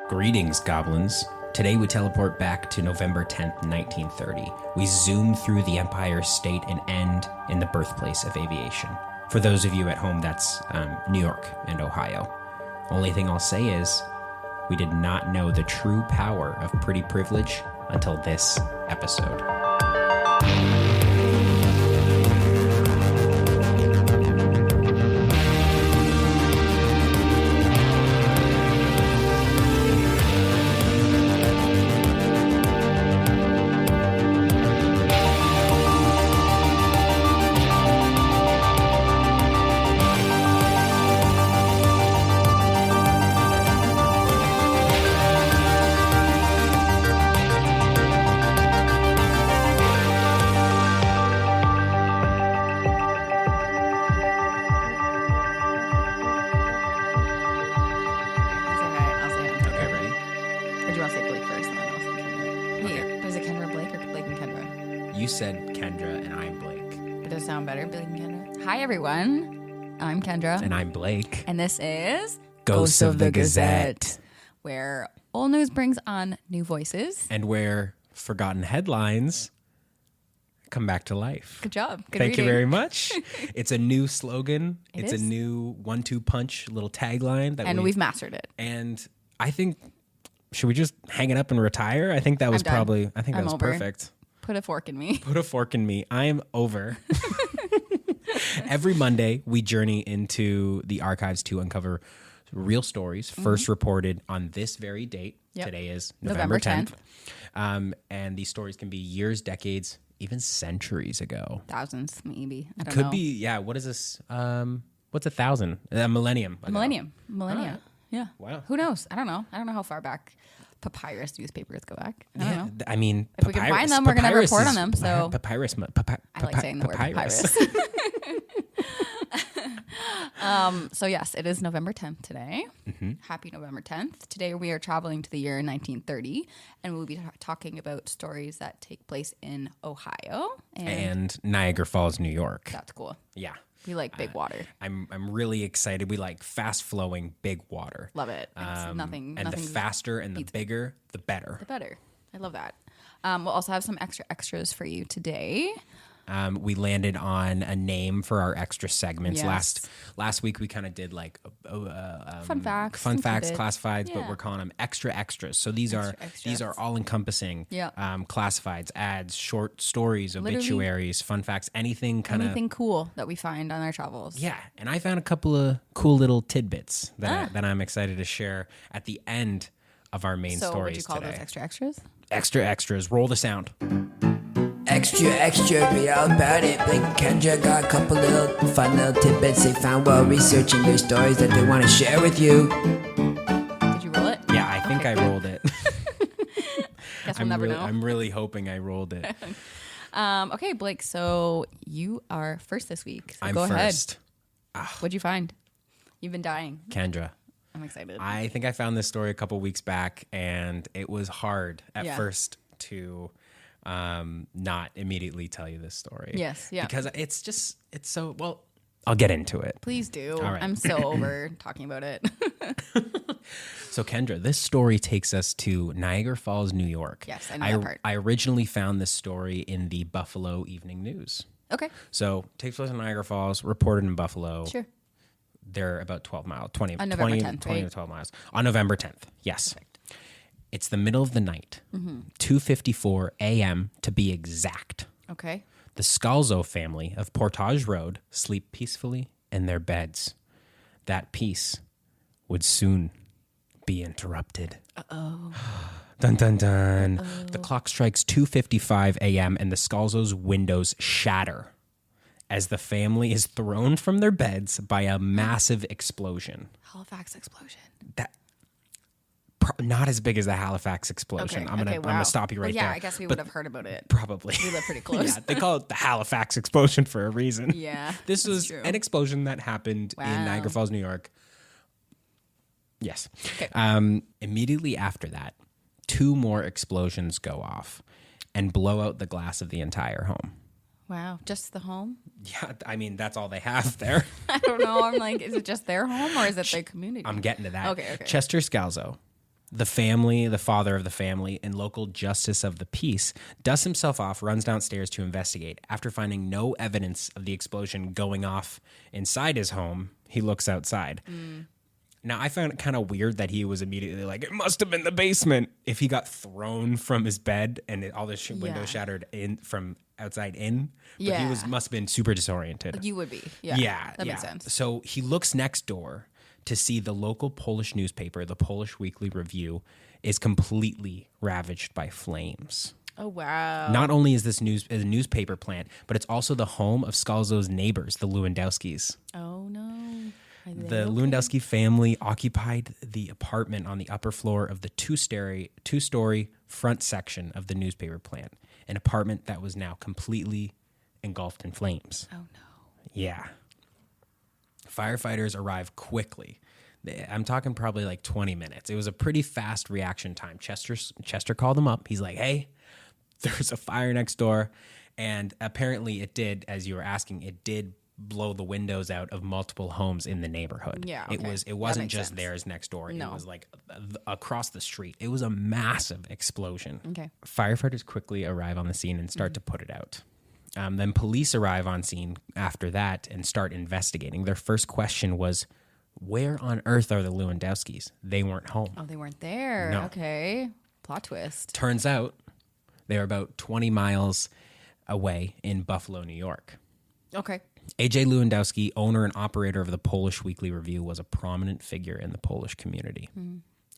Greetings, goblins. Today we teleport back to November 10th, 1930. We zoom through the Empire State and end in the birthplace of aviation. For those of you at home, that's New York and Ohio. Only thing I'll say is, we did not know the true power of pretty privilege until this episode. Said Kendra and I'm Blake. It does sound better, Blake and Kendra. Hi, everyone. I'm Kendra. And I'm Blake. And this is Ghosts of the Gazette, where old news brings on new voices. And where forgotten headlines come back to life. Good job. Good Thank reading. you very much. It's a new slogan. It's a new 1-2 punch little tagline. We've mastered it. And I think, should we just hang it up and retire? I think that was that was over. Perfect. Put a fork in me. Put a fork in me. I am over. Every Monday, we journey into the archives to uncover real stories first reported on this very date. Yep. Today is November 10th. And these stories can be years, decades, even centuries ago. Thousands, maybe. I don't Could know. be, yeah. What is this? What's 1,000? A millennium. Millennia. Right. Yeah. Wow. Who knows? I don't know. I don't know how far back papyrus newspapers go back. I don't know. I mean, if we can find them, we're going to report on them. So papyrus. I like saying the word papyrus. So yes, it is November 10th today. Mm-hmm. Happy November 10th. Today we are traveling to the year 1930, and we'll be talking about stories that take place in Ohio and Niagara Falls, New York. That's cool. Yeah. We like big water. I'm really excited. We like fast flowing big water. Love it. Nothing. And the faster and the bigger, the better. The better. I love that. We'll also have some extras for you today. We landed on a name for our extra segments. Yes. Last week we kind of did like fun facts, classifieds, but we're calling them extras. So these are all encompassing. Yeah. Classifieds, ads, short stories, obituaries, fun facts, anything cool that we find on our travels. Yeah, and I found a couple of cool little tidbits that I'm excited to share at the end of our main stories today. So would you call those extras? Extras. Roll the sound. Extra, read all about it. Blake and Kendra got a couple little fun little tidbits they found while researching their stories that they want to share with you. Did you roll it? Yeah, I think I rolled it. Guess we'll never know. I'm really hoping I rolled it. Okay, Blake, so you are first this week. So I'm go first. Ahead. What'd you find? You've been dying. Kendra. I'm excited. I think I found this story a couple weeks back, and it was hard at first to not immediately tell you this story. Yes, yeah. Because it's so, well, I'll get into it. Please do. All right. I'm so over talking about it. So, Kendra, this story takes us to Niagara Falls, New York. Yes, I know that part. I originally found this story in the Buffalo Evening News. Okay. So, it takes place in Niagara Falls, reported in Buffalo. Sure. They're about 12 miles, 20 to 12 miles. On November 10th, yes. Perfect. It's the middle of the night, 2:54 a.m. to be exact. Okay. The Scalzo family of Portage Road sleep peacefully in their beds. That peace would soon be interrupted. Uh-oh. Dun, dun, dun. Uh-oh. The clock strikes 2:55 a.m. and the Scalzo's windows shatter as the family is thrown from their beds by a massive explosion. Halifax explosion. Not as big as the Halifax explosion. Okay. I'm gonna stop you right there. Yeah, I guess we would have heard about it. Probably. We live pretty close. Yeah, they call it the Halifax explosion for a reason. Yeah, this was true. An explosion that happened in Niagara Falls, New York. Yes. Okay. Immediately after that, 2 more explosions go off and blow out the glass of the entire home. Wow, just the home? Yeah, I mean, that's all they have there. I don't know. I'm like, is it just their home or is it their community? I'm getting to that. Okay. Chester Scalzo, the father of the family, and local justice of the peace, dusts himself off, runs downstairs to investigate. After finding no evidence of the explosion going off inside his home, he looks outside. Now, I found it kind of weird that he was immediately like, it must have been the basement. If he got thrown from his bed and all the windows shattered in from outside in, but he must have been super disoriented. You would be. Yeah. That makes sense. So he looks next door to see the local Polish newspaper, the Polish Weekly Review, is completely ravaged by flames. Oh, wow. Not only is this a newspaper plant, but it's also the home of Scalzo's neighbors, the Lewandowskis. Oh, no. The Lewandowski family occupied the apartment on the upper floor of the two-story front section of the newspaper plant, an apartment that was now completely engulfed in flames. Oh, no. Yeah. Firefighters arrived quickly. I'm talking probably like 20 minutes. It was a pretty fast reaction time. Chester called him up. He's like, hey, there's a fire next door. And apparently it did, as you were asking, it did blow the windows out of multiple homes in the neighborhood. Yeah, okay. It wasn't just theirs next door. No. It was like across the street. It was a massive explosion. Okay. Firefighters quickly arrive on the scene and start to put it out. Then police arrive on scene after that and start investigating. Their first question was, where on earth are the Lewandowskis? They weren't home. Oh, they weren't there. No. Okay. Plot twist. Turns out they were about 20 miles away in Buffalo, New York. Okay. A.J. Lewandowski, owner and operator of the Polish Weekly Review, was a prominent figure in the Polish community.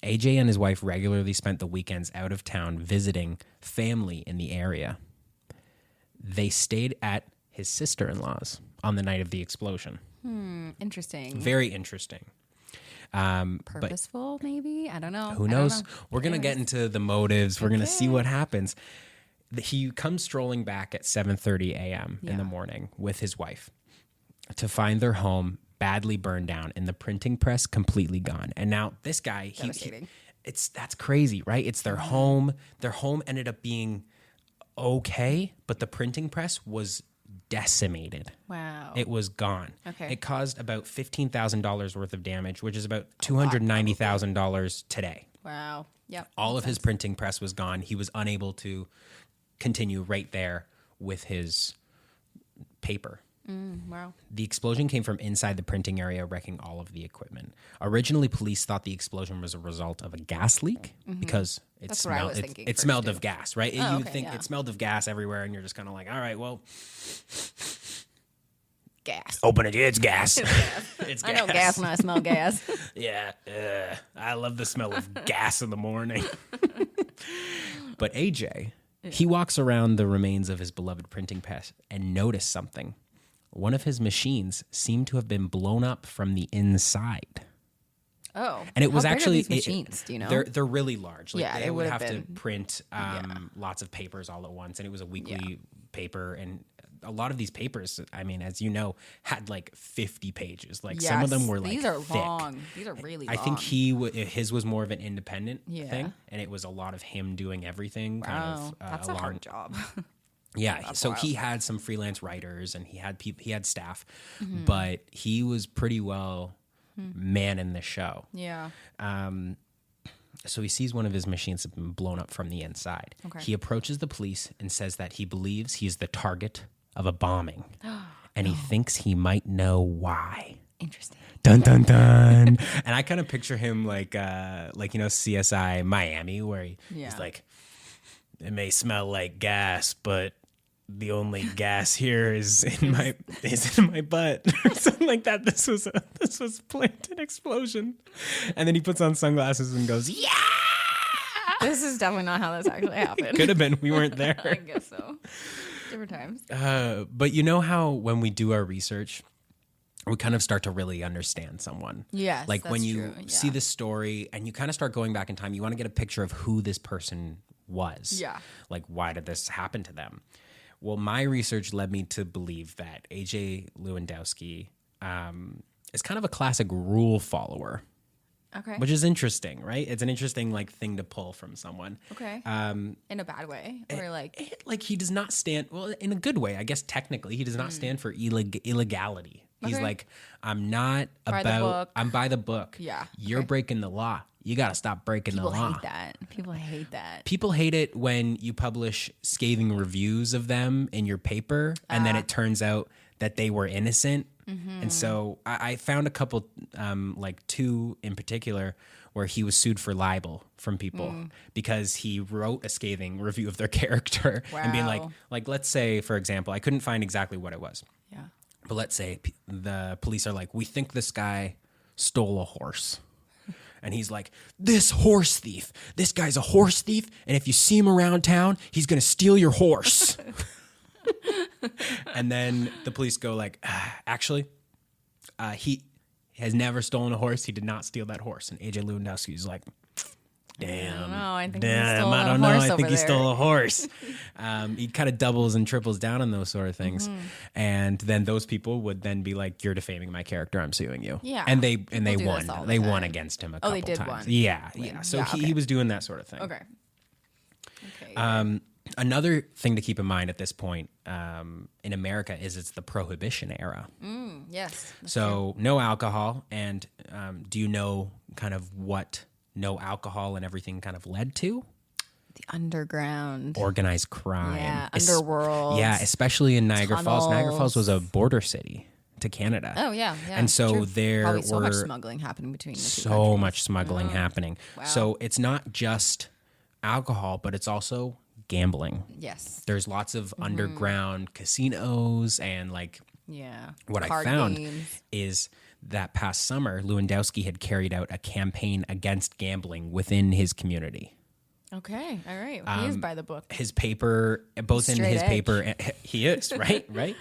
A.J. and his wife regularly spent the weekends out of town visiting family in the area. They stayed at his sister-in-law's on the night of the explosion. Interesting. Very interesting. Purposeful, maybe? I don't know. Who knows? We're going to get into the motives. We're going to see what happens. He comes strolling back at 7:30 a.m. in the morning with his wife to find their home badly burned down and the printing press completely gone. And now this guy, that's crazy, right? It's their home. Their home ended up being okay, but the printing press was decimated. Wow. It was gone. Okay. It caused about $15,000 worth of damage, which is about $290,000 today. Wow. Yep. All of his printing press was gone. He was unable to continue right there with his paper. Wow. The explosion came from inside the printing area, wrecking all of the equipment. Originally, police thought the explosion was a result of a gas leak because it smelled of gas, right? It smelled of gas everywhere, and you're just kind of like, all right, well, gas. Open it. It's gas. It's gas. I know gas when I smell gas. Yeah. I love the smell of gas in the morning. But AJ, he walks around the remains of his beloved printing press and noticed something. One of his machines seemed to have been blown up from the inside. Oh, and it was how big actually are these machines. Do you know? They're really large. Like they would have to been print lots of papers all at once, and it was a weekly paper. And a lot of these papers, I mean, as you know, had like 50 pages. Like some of them were like these are thick. long. These are really long. I think his was more of an independent thing, and it was a lot of him doing everything. Wow, that's a hard job. Yeah, so he had some freelance writers and he had staff, but he was pretty well manning the show. Yeah. So he sees one of his machines have been blown up from the inside. Okay. He approaches the police and says that he believes he's the target of a bombing, and he thinks he might know why. Interesting. Dun dun dun. And I kind of picture him like CSI Miami, where he's like, it may smell like gas, but the only gas here is in my butt or something like that. This was planned an explosion. And then he puts on sunglasses and goes, yeah. This is definitely not how this actually happened. Could have been. We weren't there. I guess so. Different times. But you know how when we do our research, we kind of start to really understand someone. Yes, like when you true. see this story and you kind of start going back in time, you want to get a picture of who this person was. Yeah. Like, why did this happen to them? Well, my research led me to believe that A.J. Lewandowski is kind of a classic rule follower. Okay. Which is interesting, right? It's an interesting thing to pull from someone. Okay. In a bad way, or he does not stand. Well, in a good way, I guess. Technically, he does not stand for illegality. He's Okay. like, I'm not By the about, book. I'm by the book. Yeah, You're okay. breaking the law. You got to stop breaking People the law. hate that. People hate that. People hate it when you publish scathing reviews of them in your paper and then it turns out that they were innocent. And so I found a couple, like two in particular, where he was sued for libel from people because he wrote a scathing review of their character and being Wow. like, let's say, for example, I couldn't find exactly what it was. Yeah. But let's say the police are like, we think this guy stole a horse. And he's like, this horse thief, this guy's a horse thief. And if you see him around town, he's going to steal your horse. And then the police go like, actually, he has never stolen a horse. He did not steal that horse. And AJ Lewandowski's like, damn. I think I don't know. I think he stole a horse. He kind of doubles and triples down on those sort of things. And then those people would then be like, you're defaming my character. I'm suing you. Yeah. And they do won. this all the They won time. against him a Oh, couple they did times. won. Yeah. Yeah. So he was doing that sort of thing. Okay. Okay. Another thing to keep in mind at this point in America is it's the Prohibition era. Yes. So no alcohol. And do you know kind of what no alcohol and everything kind of led to? The underground. Organized crime. Yeah, underworld. Yeah, especially in Niagara Falls. Niagara Tunnels. Falls was a border city to Canada. Oh, yeah. And so true. there Probably so much were smuggling happening between the two so countries. much smuggling happening. Wow. So it's not just alcohol, but it's also gambling. Yes. There's lots of underground casinos and like Yeah. what I Card found games. is that past summer, Lewandowski had carried out a campaign against gambling within his community. Okay. All right. He is by the book. His paper, both in Straight his edge. paper, he is, right? Right.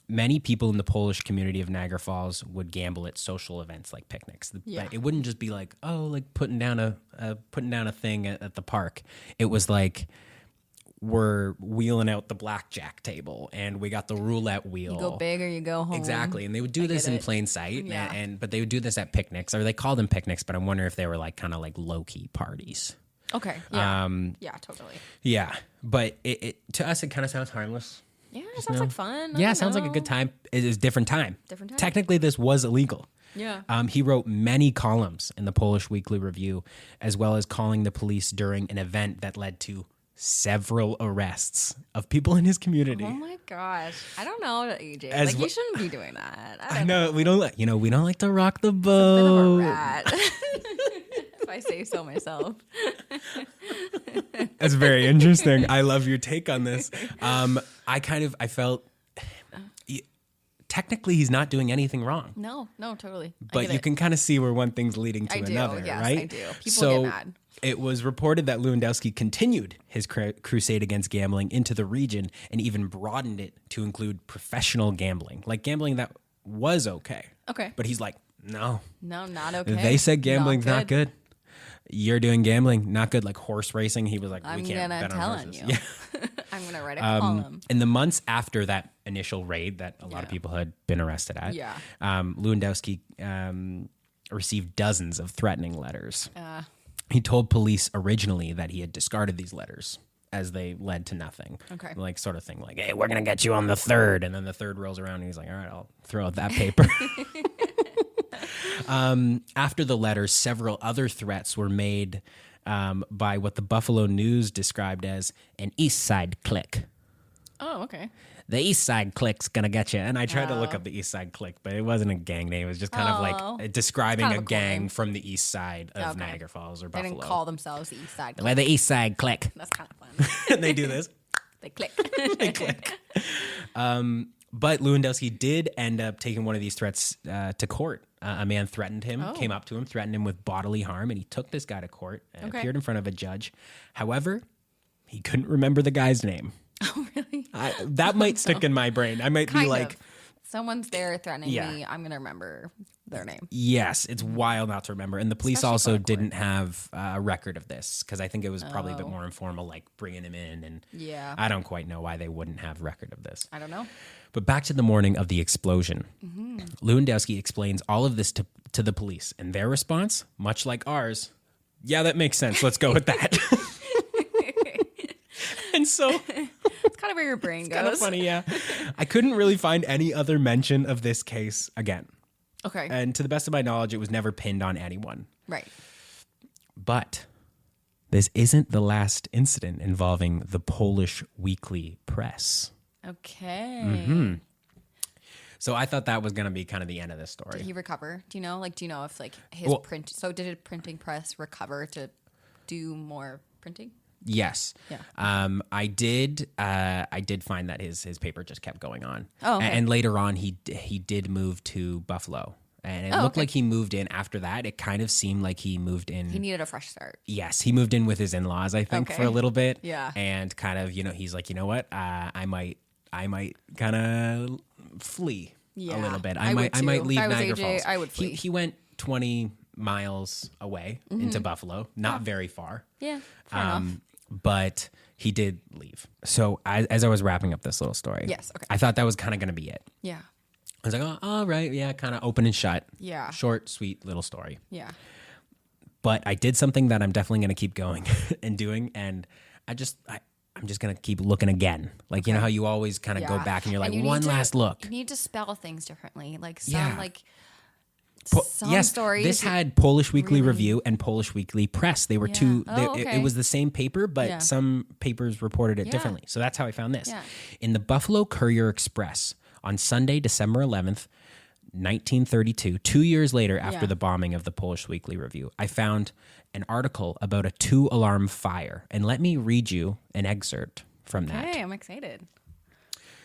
Many people in the Polish community of Niagara Falls would gamble at social events like picnics. Yeah. It wouldn't just be like, oh, like putting down a thing at the park. It was like, we're wheeling out the blackjack table and we got the roulette wheel. You go big or you go home. Exactly. And they would do this in it. plain sight. Yeah. But they would do this at picnics, or they called them picnics, but I'm wondering if they were like kind of like low-key parties. Okay. Yeah. Yeah, totally. Yeah. But it to us, it kind of sounds harmless. Yeah, it sounds like fun. I Yeah, don't it sounds like a know. good time. It is different time. Different time. Technically, this was illegal. Yeah. He wrote many columns in the Polish Weekly Review, as well as calling the police during an event that led to several arrests of people in his community. Oh my gosh. I don't know, AJ. As Like, well- you shouldn't be doing that. I know we don't like we don't like to rock the Bit of a boat. rat. If I say so myself. That's very interesting. I love your take on this. I felt technically he's not doing anything wrong, No, totally. I but get you it. can kind of see where one thing's leading to I do, another, yes, right? I do. People so get mad. It was reported that Lewandowski continued his crusade against gambling into the region and even broadened it to include professional gambling, like gambling that was okay. Okay. But he's like, no, No, not okay. they said gambling's not good. You're doing gambling, not good. Like horse racing, he was like, I'm we can't gonna bet on tell on horses. you. Yeah. I'm going to write a column. In the months after that initial raid that a lot of people had been arrested at, Yeah. Lewandowski received dozens of threatening letters. He told police originally that he had discarded these letters as they led to nothing. Okay. Like sort of thing like, hey, we're going to get you on the third. And then the third rolls around and he's like, all right, I'll throw out that paper. After the letters, several other threats were made by what the Buffalo News described as an East Side clique. Oh, okay. The East Side clique's gonna get you. And I tried to look up the East Side clique, but it wasn't a gang name. It was just kind of like describing kind a of a cool gang name. from the east side of Okay. Niagara Falls or They Buffalo. didn't call themselves the East Side. We're the East Side clique. That's kind of fun. And they do this. They click. They click. But Lewandowski did end up taking one of these threats to court. A man threatened him, came up to him, threatened him with bodily harm, and he took this guy to court and Okay. appeared in front of a judge. However, he couldn't remember the guy's name. Oh, really? That might stick in my brain. I might be Kind like, of. Someone's there threatening Yeah. me. I'm going to remember their name. yes, it's wild not to remember. And the police Especially also for a court. didn't have a record of this because I think it was probably a bit more informal, like bringing him in. And Yeah. I don't quite know why they wouldn't have record of this. I don't know. But back to the morning of the explosion. Mm-hmm. Lewandowski explains all of this to the police, and their response, much like ours, yeah, that makes sense. Let's go with that. And so It's kind kind of where your brain Kind of goes. funny, yeah. I couldn't really find any other mention of this case again. Okay. And to the best of my knowledge, it was never pinned on anyone. Right. But this isn't the last incident involving the Polish weekly press. Okay. So I thought that was going to be kind of the end of this story. Did he recover? Do you know? Like, do you know if like his print? So did a printing press recover to do more printing? Yes. Yeah. I did find that his paper just kept going on. Oh, okay. And later on, he did move to Buffalo. And it looked like he moved in after that. It kind of seemed like he moved in. He needed a fresh start. Yes, he moved in with his in-laws, I think, for a little bit. Yeah. And kind of, he's like, you know what? I might kind of flee a little bit. I might leave Niagara Falls. I would flee. He went 20 miles away into Buffalo, not very far. Yeah. Fair enough. But he did leave. So as I was wrapping up this little story, Yes, okay. I thought that was kind of going to be it. Yeah. I was like, oh, all right, yeah, kind of open and shut. Yeah. Short, sweet little story. Yeah. But I did something that I'm definitely going to keep going and doing, and I'm just going to keep looking again. Like, you know how you always kind of go back and you're like, one last look. You need to spell things differently. Like some Some stories. This had Polish Weekly Review and Polish Weekly Press. They were two. It was the same paper, but some papers reported it differently. So that's how I found this. Yeah. In the Buffalo Courier Express on Sunday, December 11th, 1932, 2 years later after the bombing of the Polish Weekly Review, I found an article about a 2-alarm fire. And let me read you an excerpt from that. Okay, I'm excited.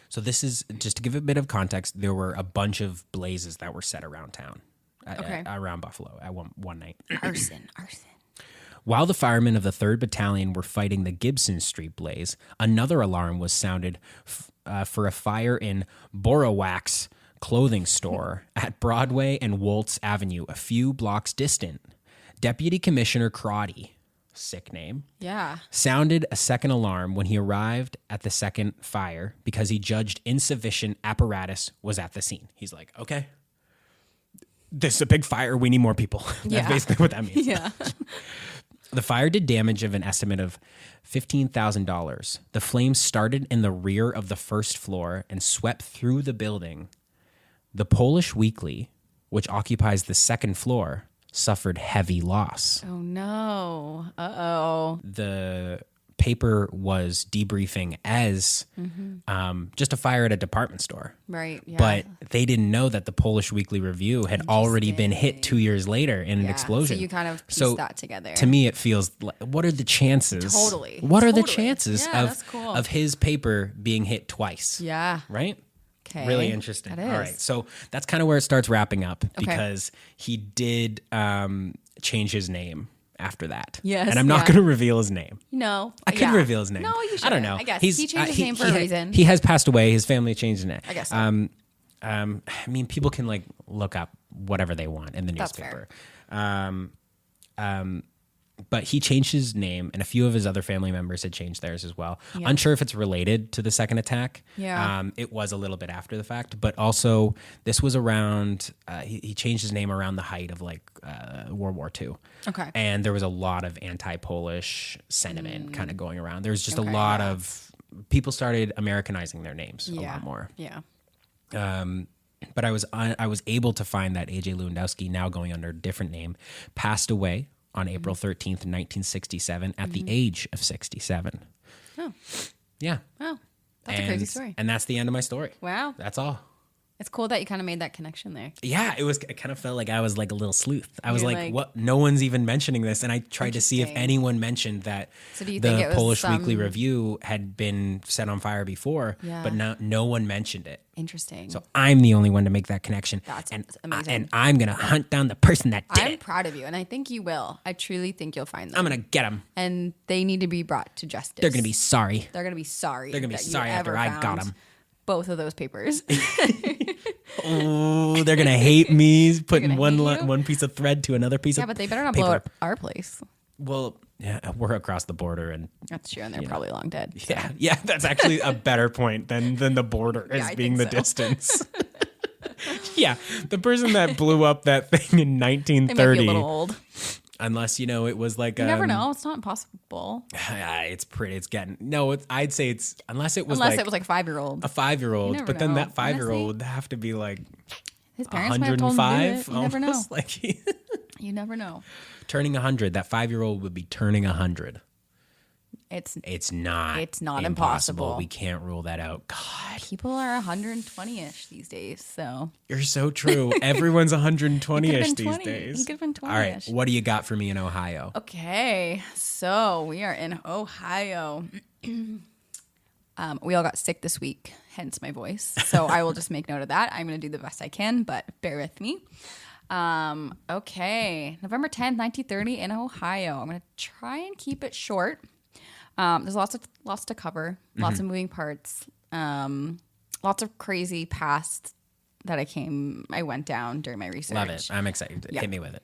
So this is, just to give a bit of context, there were a bunch of blazes that were set around town, around Buffalo at one night. Arson. While the firemen of the 3rd Battalion were fighting the Gibson Street blaze, another alarm was sounded for a fire in Borowak's clothing store at Broadway and Woltz Avenue, a few blocks distant. Deputy Commissioner Crotty, sick name, sounded a second alarm when he arrived at the second fire because he judged insufficient apparatus was at the scene. He's like, okay, this is a big fire. We need more people. That's basically what that means. Yeah. The fire did damage of an estimate of $15,000. The flames started in the rear of the first floor and swept through the building. The Polish Weekly, which occupies the second floor, suffered heavy loss. Oh, no. Uh-oh. The paper was debriefing as just a fire at a department store. Right, yeah. But they didn't know that the Polish Weekly Review had already been hit 2 years later in an explosion. So you kind of piece that together. To me, it feels like, what are the chances? Totally. What are the chances that's cool. of his paper being hit twice? Yeah. Right? Okay. Really interesting. That is. All right. So that's kind of where it starts wrapping up because he did change his name after that. Yes. And I'm not going to reveal his name. No. I couldn't reveal his name. No, you should. I don't know. I guess. He changed his name for a reason. He has passed away. His family changed his name. I guess so. I mean, people can like look up whatever they want in the newspaper. But he changed his name, and a few of his other family members had changed theirs as well. Yeah. Unsure if it's related to the second attack. Yeah. It was a little bit after the fact, but also this was around, he changed his name around the height of like World War II. Okay. And there was a lot of anti-Polish sentiment kind of going around. There was just a lot of, people started Americanizing their names a lot more. Yeah. But I was able to find that A.J. Lewandowski, now going under a different name, passed away on April 13th, 1967, at the age of 67. Oh. Yeah. Wow. That's a crazy story. And that's the end of my story. Wow. That's all. It's cool that you kind of made that connection there. Yeah, it kind of felt like I was like a little sleuth. I was You're like, what? No one's even mentioning this. And I tried to see if anyone mentioned that So do you think it the was Polish Weekly Review had been set on fire before, but no one mentioned it. Interesting. So I'm the only one to make that connection. That's and, amazing. And I'm going to hunt down the person that did I'm it. proud of you, and I think you will. I truly think you'll find them. I'm going to get them. And they need to be brought to justice. They're going to be sorry. They're going to be sorry. They're going to be that you sorry after ever I found got them. Both of those papers. Oh, they're going to hate me putting gonna hate you? one piece of thread to another piece of Yeah, but they better not paper. blow up our place. Well, yeah, we're across the border and That's true, and they're probably long dead. So. yeah, that's actually a better point than the border as I being think the so. distance. Yeah, the person that blew up that thing in They might be 1930. a little old. Unless, it was like You never know. It's not impossible. It's pretty. It's getting I'd say it's unless it was Unless like it was like a 5-year-old. a 5-year-old, never but then know. that 5-year-old Honestly, would have to be like his parents might have told him to do 105. it. You never know. Almost like You never know. turning 100. That 5-year-old would be turning 100. It's not impossible. We can't rule that out. God, People are 120-ish these days, so. you're so true. Everyone's 120-ish these 20. days. He could have been 20-ish. All right, what do you got for me in Ohio? Okay, so we are in Ohio. We all got sick this week, hence my voice. So I will just make note of that. I'm going to do the best I can, but bear with me. Okay, November 10th, 1930 in Ohio. I'm going to try and keep it short. There's lots to cover, lots of moving parts, lots of crazy past that I went down during my research. Love it. I'm excited. Yeah. Hit me with it.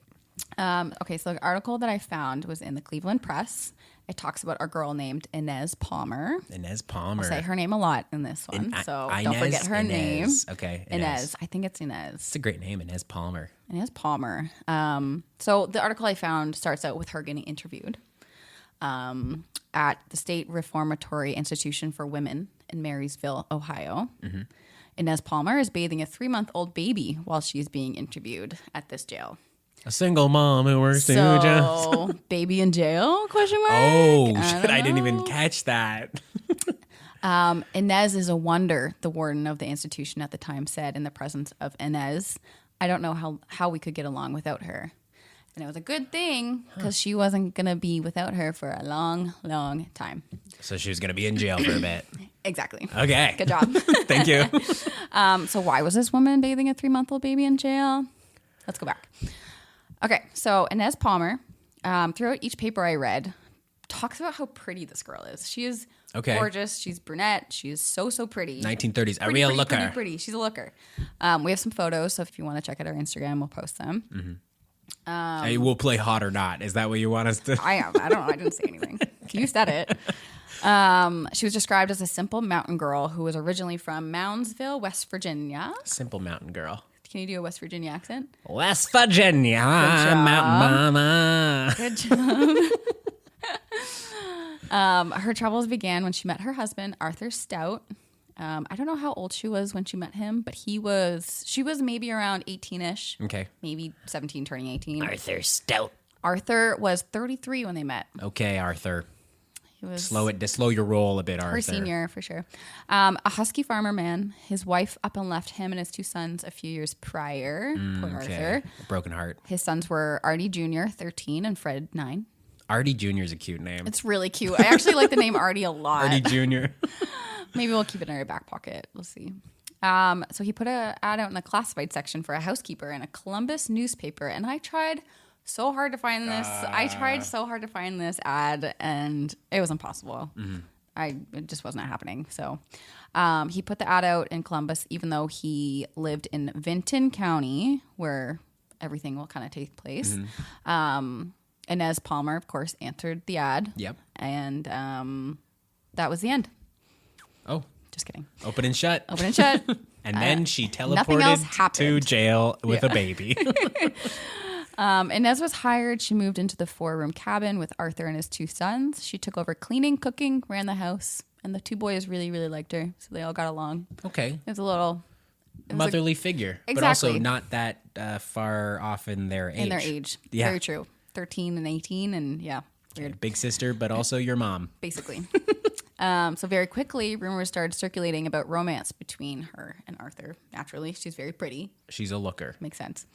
Okay, so the article that I found was in the Cleveland Press. It talks about a girl named Inez Palmer. Inez Palmer. I'll say her name a lot in this one, so don't forget her name. Okay, Inez. I think it's Inez. It's a great name, Inez Palmer. Inez Palmer. So the article I found starts out with her getting interviewed at the State Reformatory Institution for Women in Marysville, Ohio. Mm-hmm. Inez Palmer is bathing a 3-month-old baby while she's being interviewed at this jail. A single mom who works in jail. So, baby in jail? Question mark. Oh, shit! I didn't even catch that. Inez is a wonder, the warden of the institution at the time said in the presence of Inez. I don't know how we could get along without her. And it was a good thing because she wasn't going to be without her for a long, long time. So she was going to be in jail for a bit. Exactly. Okay. Good job. Thank you. So why was this woman bathing a 3-month-old baby in jail? Let's go back. Okay, so Inez Palmer, throughout each paper I read, talks about how pretty this girl is. She is gorgeous. She's brunette. She is so pretty. 1930s. A real looker. Pretty. She's a looker. We have some photos, so if you want to check out our Instagram, we'll post them. Mm-hmm. Hey, we'll play hot or not. Is that what you want us to? I don't know. I didn't say anything. You said it. She was described as a simple mountain girl who was originally from Moundsville, West Virginia. Simple mountain girl. Can you do a West Virginia accent? West Virginia, mountain mama. Good job. Her troubles began when she met her husband, Arthur Stout. I don't know how old she was when she met him, but she was maybe around 18-ish. Okay. Maybe 17, turning 18. Arthur Stout. Arthur was 33 when they met. Okay, Arthur. He was Slow your roll a bit, Arthur. her senior, for sure. A husky farmer man. His wife up and left him and his 2 sons a few years prior. Poor Arthur. A broken heart. His sons were Artie Jr., 13, and Fred, 9. Artie Jr. is a cute name. It's really cute. I actually like the name Artie a lot. Artie Jr. Maybe we'll keep it in our back pocket. We'll see. So he put an ad out in the classified section for a housekeeper in a Columbus newspaper, and I tried so hard to find this. I tried so hard to find this ad, and it was impossible. Mm-hmm. It just wasn't happening. So he put the ad out in Columbus, even though he lived in Vinton County, where everything will kind of take place. Mm-hmm. Inez Palmer, of course, answered the ad. Yep. And that was the end. Oh. Just kidding. Open and shut. Open and shut. And then she nothing else teleported happened. to jail with a baby. Inez was hired. She moved into the 4-room cabin with Arthur and his 2 sons. She took over cleaning, cooking, ran the house, and the 2 boys really, really liked her, so they all got along. Okay. It was a little motherly figure, exactly. but also not that far off in their age. In their age. Yeah. Very true. 13 and 18, and yeah, weird. Big sister, but also your mom. Basically. So very quickly, rumors started circulating about romance between her and Arthur. Naturally, she's very pretty. She's a looker. Makes sense.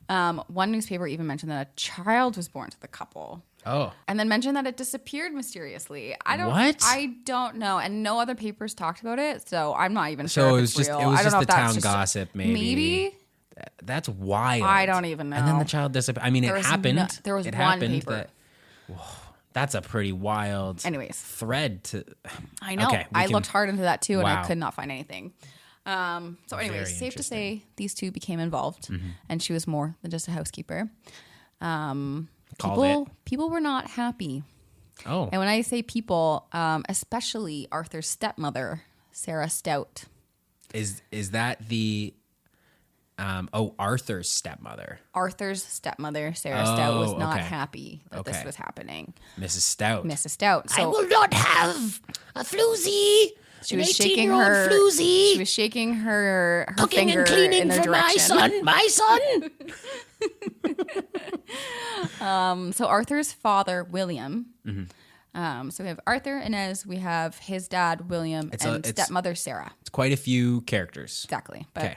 One newspaper even mentioned that a child was born to the couple. Oh. And then mentioned that it disappeared mysteriously. What? I don't know. And no other papers talked about it, so I'm not even So sure it if was it's just real. it was I don't just know the if that's town just gossip, maybe. Maybe. That's wild. I don't even know. And then the child disappeared. I mean, it happened. There was it one happened paper. That's a pretty wild Anyways. thread to. I know. Okay, I looked hard into that too, and Wow. I could not find anything. So anyways, Very safe to interesting. say these 2 became involved, and she was more than just a housekeeper. People were not happy. Oh. And when I say people, especially Arthur's stepmother, Sarah Stout. Is that the Arthur's stepmother. Arthur's stepmother, Sarah Stout, was not okay. happy that this Okay. was happening. Mrs. Stout. Mrs. Stout. So I will not have a floozy. she an was shaking 18-year-old her. floozy. She was shaking her cooking finger and cleaning in their for direction. my son. So Arthur's father, William. Mm-hmm. So we have Arthur, Inez. We have his dad, William, and stepmother, Sarah. It's quite a few characters. Exactly. But Okay.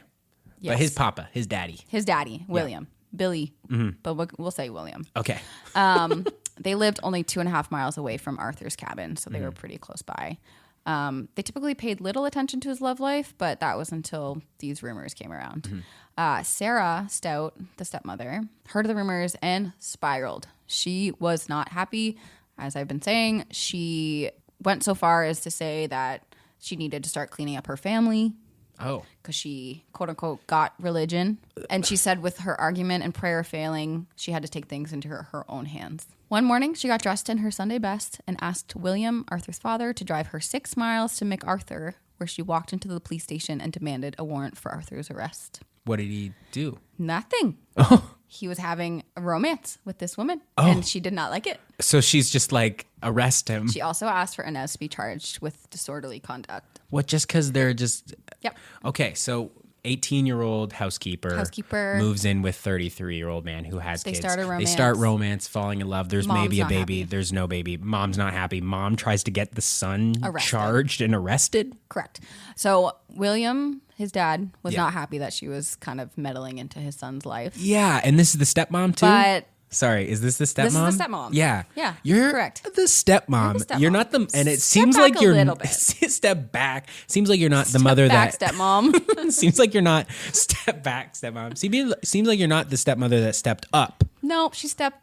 yes. But his papa, his daddy. His daddy, William. Billy. But we'll say William. Okay. They lived only 2.5 miles away from Arthur's cabin, so they Mm-hmm. were pretty close by. They typically paid little attention to his love life, but that was until these rumors came around. Mm-hmm. Sarah Stout, the stepmother, heard of the rumors and spiraled. She was not happy. As I've been saying, she went so far as to say that she needed to start cleaning up her family Oh. because she, quote unquote, got religion. And she said with her argument and prayer failing, she had to take things into her own hands. One morning, she got dressed in her Sunday best and asked William, Arthur's father, to drive her 6 miles to MacArthur, where she walked into the police station and demanded a warrant for Arthur's arrest. What did he do? Nothing. He was having a romance with this woman, Oh. and she did not like it. So she's just like, arrest him. She also asked for Inez to be charged with disorderly conduct. What, just because they're just... Yep. Okay, so 18-year-old housekeeper moves in with 33-year-old man who has kids. start a romance. They start romance, falling in love. There's Mom's maybe a not baby. happy. There's no baby. Mom's not happy. Mom tries to get the son Arrested. charged and arrested. Correct. So William, his dad, was Yeah. not happy that she was kind of meddling into his son's life. Yeah, and this is the stepmom too? But Sorry, is this the stepmom? This is the stepmom. Yeah. Yeah, You're correct. the stepmom. You're the stepmom. You're not the... And it Step seems back like a you're... little bit. Step back. Seems like you're not the mother back, that... stepmom. Seems like you're not... Step back, stepmom. Seems like you're not the stepmother that stepped up. No, she should step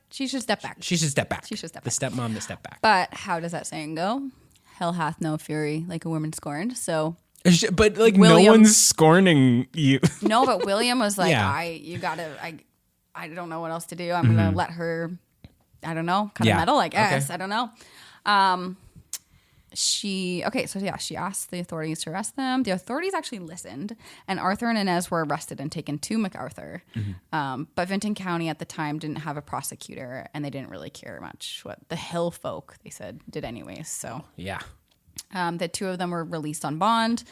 back. She should step back. She should step The stepmom that stepped back. But how does that saying go? Hell hath no fury like a woman scorned. So But like no William- one's scorning you. no, but William was like, Yeah. I don't know what else to do. I'm gonna let her, I don't know, kind Yeah. of meddle, I guess. Okay. I don't know. She asked the authorities to arrest them. The authorities actually listened, and Arthur and Inez were arrested and taken to MacArthur. But Vinton County at the time didn't have a prosecutor, and they didn't really care much what the hill folk, they said, did anyways. So Yeah. the two of them were released on bond.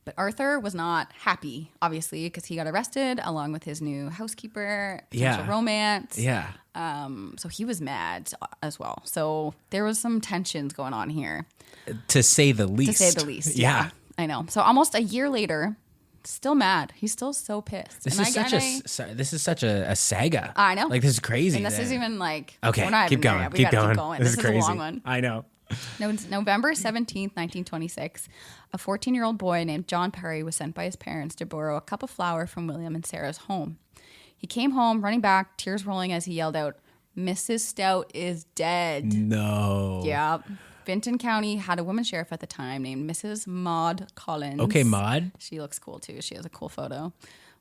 But Arthur was not happy, obviously, because he got arrested along with his new housekeeper, potential Yeah. romance. Yeah. So he was mad as well. So there was some tensions going on here, To say the least. to say the least. Yeah. I know. So almost a year later, still mad. He's still so pissed. This And is such a saga. I know. Like this is crazy. And this that- is even like, Okay, we're not keep even there going. yet. We Keep gotta going. keep going. This This is is crazy. a long one. I know. November 17th, 1926, a 14-year-old boy named John Perry was sent by his parents to borrow a cup of flour from William and Sarah's home. He came home running back, tears rolling as he yelled out, "Mrs. Stout is dead." No. Yeah. Vinton County had a woman sheriff at the time named Mrs. Maud Collins. Okay, Maud. She looks cool too. She has a cool photo.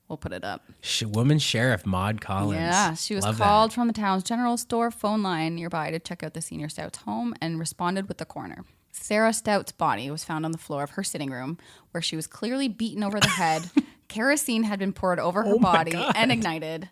We'll put it up. Woman Sheriff Maud Collins. Yeah, she was Love called that. from the town's general store phone line nearby to check out the senior Stout's home and responded with the coroner. Sarah Stout's body was found on the floor of her sitting room where she was clearly beaten over the head. Kerosene had been poured over her Oh my body God. and ignited.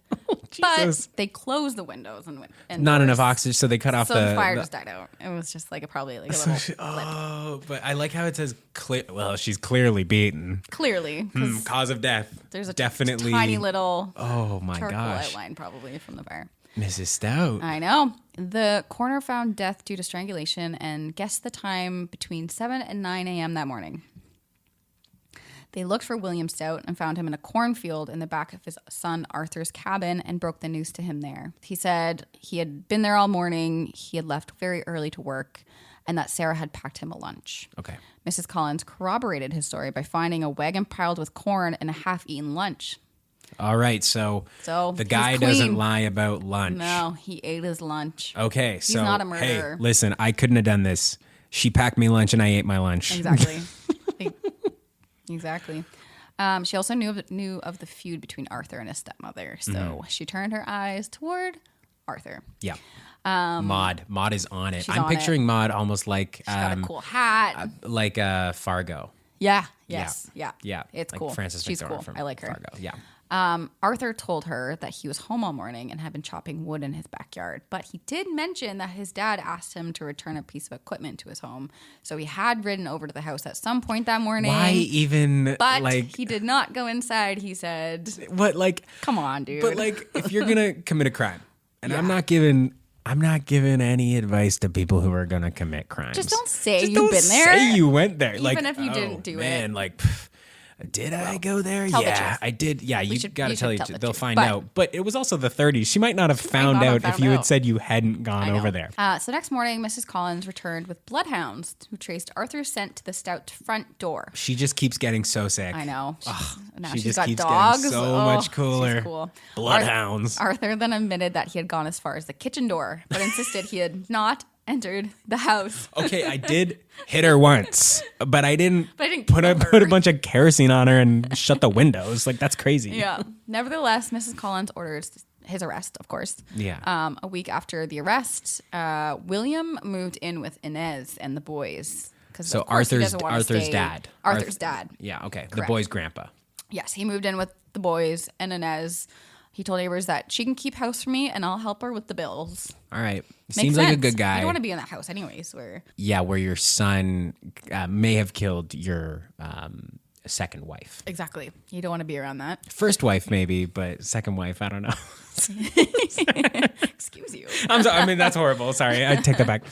Jesus. But they closed the windows and Not doors. enough oxygen, so they cut off So the fire the just died out. It was just like probably like a little blip. Oh, but I like how it says clear. Well, she's clearly beaten. Clearly, 'cause Cause of death. there's a definitely tiny little Oh my charcoal gosh, outline probably from the fire. Mrs. Stout. I know. The coroner found death due to strangulation and guessed the time between 7 and 9 a.m. that morning. They looked for William Stout and found him in a cornfield in the back of his son Arthur's cabin and broke the news to him there. He said he had been there all morning, he had left very early to work, and that Sarah had packed him a lunch. Okay. Mrs. Collins corroborated his story by finding a wagon piled with corn and a half-eaten lunch. All right. So So the he's guy clean. doesn't lie about lunch. No, he ate his lunch. Okay. So not a hey, murderer. listen, I couldn't have done this. She packed me lunch and I ate my lunch. Exactly. Exactly. She also knew of the feud between Arthur and his stepmother, so she turned her eyes toward Arthur. Yeah. Maud is on it. she's I'm on picturing Maud almost like She's got a cool hat. like Fargo. Yeah. Yes. Yeah. Yeah. It's like cool. Frances She's McDormand cool. from I like her. Fargo. Yeah. Arthur told her that he was home all morning and had been chopping wood in his backyard. But he did mention that his dad asked him to return a piece of equipment to his home. So he had ridden over to the house at some point that morning. Why even, But like... he did not go inside, he said. What, like... Come on, dude. But, like, if you're going to commit a crime, and I'm not giving any advice to people who are going to commit crimes. Just don't say Just you've don't been there. say you went there. Even if you didn't do man, it. like... Did I go there? tell the Yeah, truth. I did. Yeah, you got to tell should you. tell the They'll truth. find But- out. But it was also the 30s. She might not have found not have out if found you had out. said you hadn't gone I know. over there. So next morning, Mrs. Collins returned with bloodhounds who traced Arthur's scent to the stout front door. She just keeps getting so sick. I know. Now she she's just got keeps dogs. getting so much cooler. She's cool. Bloodhounds. Arthur then admitted that he had gone as far as the kitchen door, but insisted he had not entered the house. Okay, I did hit her once, but I didn't, But I didn't put kill her. a bunch of kerosene on her and shut the windows. Like, that's crazy. Yeah. Nevertheless, Mrs. Collins orders his arrest, of course. Yeah. A week after the arrest, William moved in with Inez and the boys. So of course he Arthur's doesn't wanna Arthur's stay- dad. Arthur's dad. Yeah, okay. The Correct. boy's grandpa. Yes, he moved in with the boys and Inez. He told neighbors that she can keep house for me and I'll help her with the bills. All right. Makes Seems like a sense. good guy. You don't want to be in that house anyways. Where Where your son may have killed your second wife. exactly. You don't want to be around that. First wife, maybe, but second wife, I don't know. Excuse you. I'm sorry. I mean, that's horrible. Sorry. I take that back.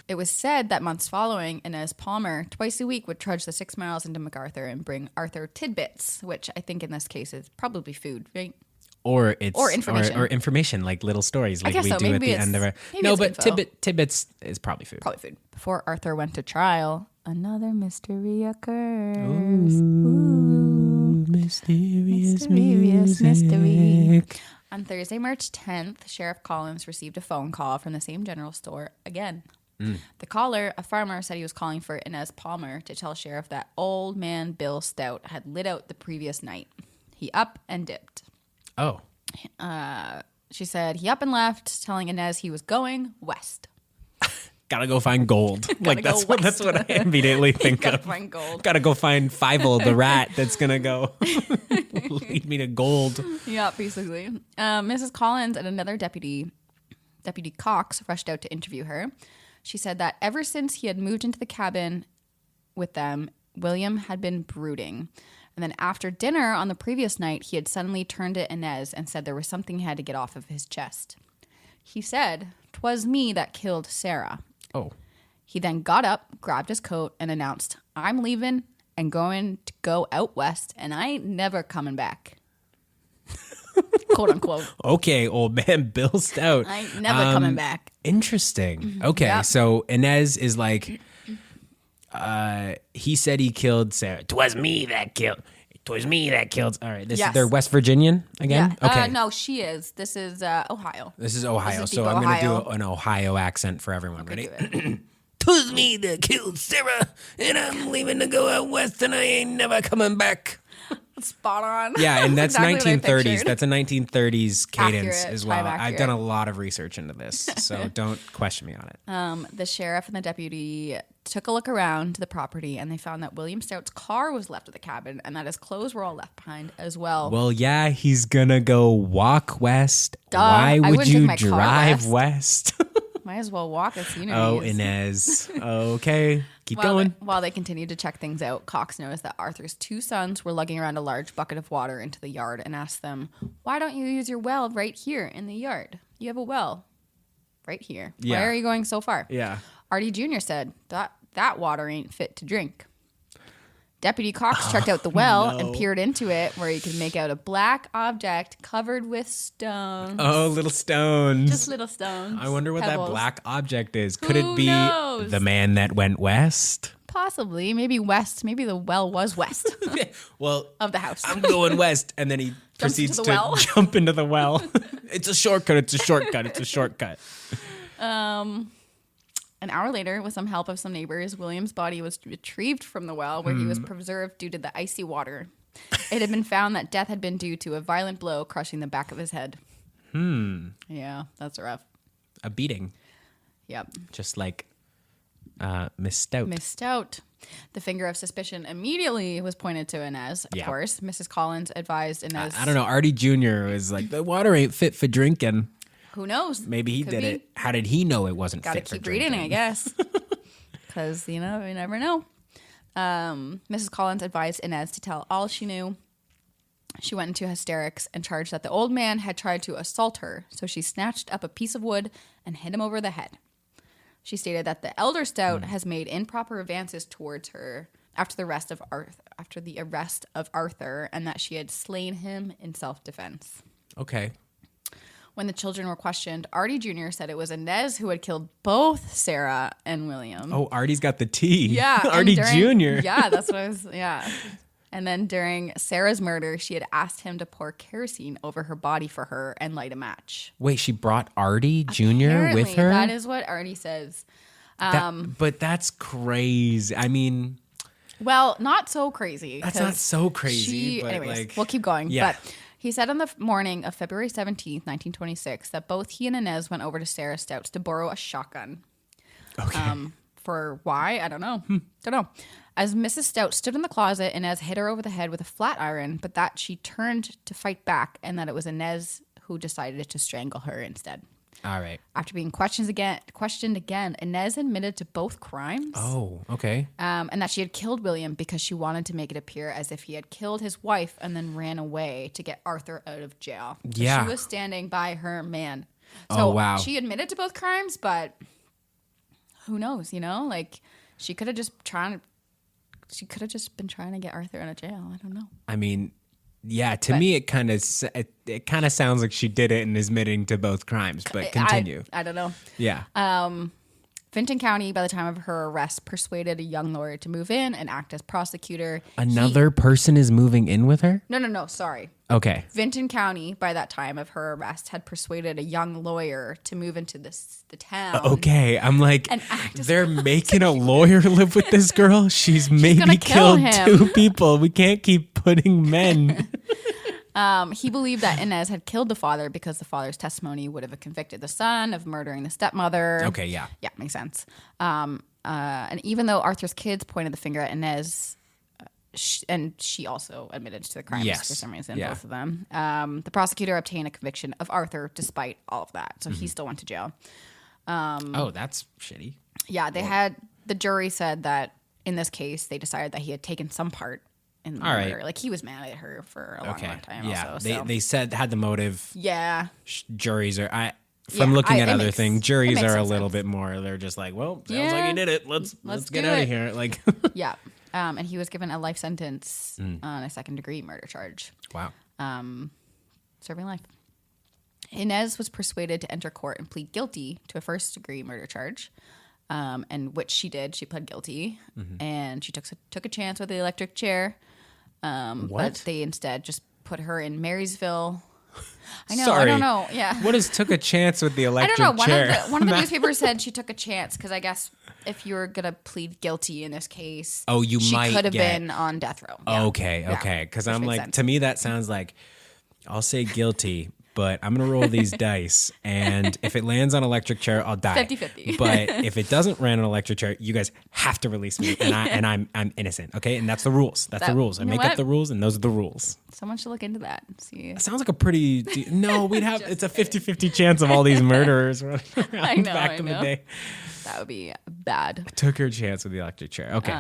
It was said that months following, Inez Palmer twice a week would trudge the 6 miles into MacArthur and bring Arthur tidbits, which I think in this case is probably food, right? Or it's Or information. or information, like little stories, like guess we so. do at Maybe the it's- end of our. maybe No, it's but info. tidbits is probably food. Probably food. Before Arthur went to trial, another mystery occurs. Mysterious mystery. On Thursday, March 10th, Sheriff Collins received a phone call from the same general store again. The caller, a farmer, said he was calling for Inez Palmer to tell Sheriff that old man Bill Stout had lit out the previous night. He up and dipped. Oh, She said he up and left, telling Inez he was going west. gotta go find gold. Like go that's what I immediately think Gotta of. find gold. Gotta go find Fievel the rat that's gonna go lead me to gold. Yeah, basically. Mrs. Collins and another Deputy Cox, rushed out to interview her. She said that ever since he had moved into the cabin with them, William had been brooding. And then after dinner on the previous night, he had suddenly turned to Inez and said there was something he had to get off of his chest. He said, "'Twas me that killed Sarah." Oh, He then got up, grabbed his coat, and announced, "I'm leaving and going to go out west, and I ain't never coming back." Quote unquote. okay, old man Bill Stout. I ain't never coming back. Interesting. Okay, Yeah. so Inez is like, he said he killed Sarah. 'Twas me that killed. All right, this Yes. is they're West Virginian again. Yeah. Okay, No, she is. This is Ohio. this is Ohio. This is So deep I'm gonna do Ohio. an Ohio accent for everyone. Ready? Do it. 'Twas me that killed Sarah, and I'm leaving to go out west, and I ain't never coming back. Spot on. Yeah, and that's exactly what I 1930s. pictured. That's a 1930s cadence Accurate, as well. time I've done accurate. a lot of research into this, so don't question me on it. The sheriff and the deputy took a look around the property, and they found that William Stout's car was left at the cabin, and that his clothes were all left behind as well. Well, yeah, he's gonna go walk west. Duh, Why I would wouldn't you take my car drive west? Might as well walk the scenery. Oh, Inez. Okay, keep going. While they continued to check things out, Cox noticed that Arthur's two sons were lugging around a large bucket of water into the yard and asked them, "Why don't you use your well right here in the yard? You have a well right here. Yeah. Why are you going so far?" Yeah. Artie Jr. said, that water ain't fit to drink. Deputy Cox checked out the well and peered into it, where he could make out a black object covered with stones. Oh, little stones. Just little stones. I wonder what pebbles. that black object is. Could Who it be knows? the man that went west? Possibly. Maybe west. Maybe the well was west Well, of the house. I'm going west, and then he proceeds into to the well. jump into the well. It's a shortcut. It's a shortcut. It's a shortcut. An hour later, with some help of some neighbors, William's body was retrieved from the well, where he was preserved due to the icy water. It had been found that death had been due to a violent blow crushing the back of his head. Yeah, that's rough. A beating, Yep. just like Miss Stout. Miss Stout. The finger of suspicion immediately was pointed to Inez, of course. Mrs. Collins advised Inez. I don't know. Artie Jr. was like, the water ain't fit for drinking. Who knows? Maybe he did it. How did he know it wasn't fit for drinking? Gotta keep reading, I guess. Because, you never know. Mrs. Collins advised Inez to tell all she knew. She went into hysterics and charged that the old man had tried to assault her, so she snatched up a piece of wood and hit him over the head. She stated that the elder Stout has made improper advances towards her after the arrest of Arthur, and that she had slain him in self-defense. Okay. When the children were questioned, Artie Jr. said it was Inez who had killed both Sarah and William. Oh, Artie's got the T. Yeah. Artie Jr. Yeah, that's what I was, yeah. And then during Sarah's murder, she had asked him to pour kerosene over her body for her and light a match. Wait, she brought Artie Jr. Apparently, with her? that is what Artie says. But that's crazy. I mean... Well, not so crazy. That's not so crazy. But anyways, we'll keep going. Yeah. But he said on the morning of February 17th, 1926, that both he and Inez went over to Sarah Stout's to borrow a shotgun. Okay. For why? I don't know. Don't know. As Mrs. Stout stood in the closet, Inez hit her over the head with a flat iron, but that she turned to fight back and that it was Inez who decided to strangle her instead. All right. After being questioned again, Inez admitted to both crimes. Oh, okay. And that she had killed William because she wanted to make it appear as if he had killed his wife and then ran away to get Arthur out of jail. So Yeah. she was standing by her man. So Oh, wow. she admitted to both crimes, but who knows, Like, she could have just been trying to get Arthur out of jail. I don't know. I mean, yeah, to me, it kind of sounds like she did it and is admitting to both crimes, but continue. I don't know. Yeah. Vinton County, by the time of her arrest, persuaded a young lawyer to move in and act as prosecutor. Another person is moving in with her? No, sorry. Okay. Vinton County, by that time of her arrest, had persuaded a young lawyer to move into the town. Okay. I'm like, and act as they're making a lawyer live with this girl? She's maybe gonna kill killed him. 2 people. We can't keep putting men. He believed that Inez had killed the father because the father's testimony would have convicted the son of murdering the stepmother. Okay, yeah. Yeah, makes sense. And even though Arthur's kids pointed the finger at Inez, she also admitted to the crimes for some reason, both of them. The prosecutor obtained a conviction of Arthur despite all of that. So he still went to jail. Oh, that's shitty. Yeah, the jury said that in this case, they decided that he had taken some part in the murder. Like, he was mad at her for a long time. Yeah, also, they said had the motive. Yeah. Juries are... From looking at other things, juries are a little sense. bit more. They're just like, well, sounds like he did it. Let's get out of here. Like, yeah. And he was given a life sentence on a second-degree murder charge. Wow. Serving life. Inez was persuaded to enter court and plead guilty to a first-degree murder charge, and which she did. She pled guilty, and she took a chance with the electric chair. But they instead just put her in Marysville. I know. Sorry. I don't know. Yeah. What is took a chance with the electric I don't know. chair? One of the newspapers said she took a chance because I guess if you were gonna plead guilty in this case, she might could have been on death row. Yeah. Okay. Because I'm like, sense. to me that sounds like I'll say guilty, but I'm gonna roll these dice, and if it lands on electric chair, I'll die. 50-50. But if it doesn't land on electric chair, you guys have to release me, and I'm innocent. Okay, and that's the rules. That's the rules. I make up the rules, and those are the rules. Someone should look into that and see. It sounds like a pretty... we'd have... It's a 50-50 chance of all these murderers running around back in the day. That would be bad. I took her chance with the electric chair. Okay.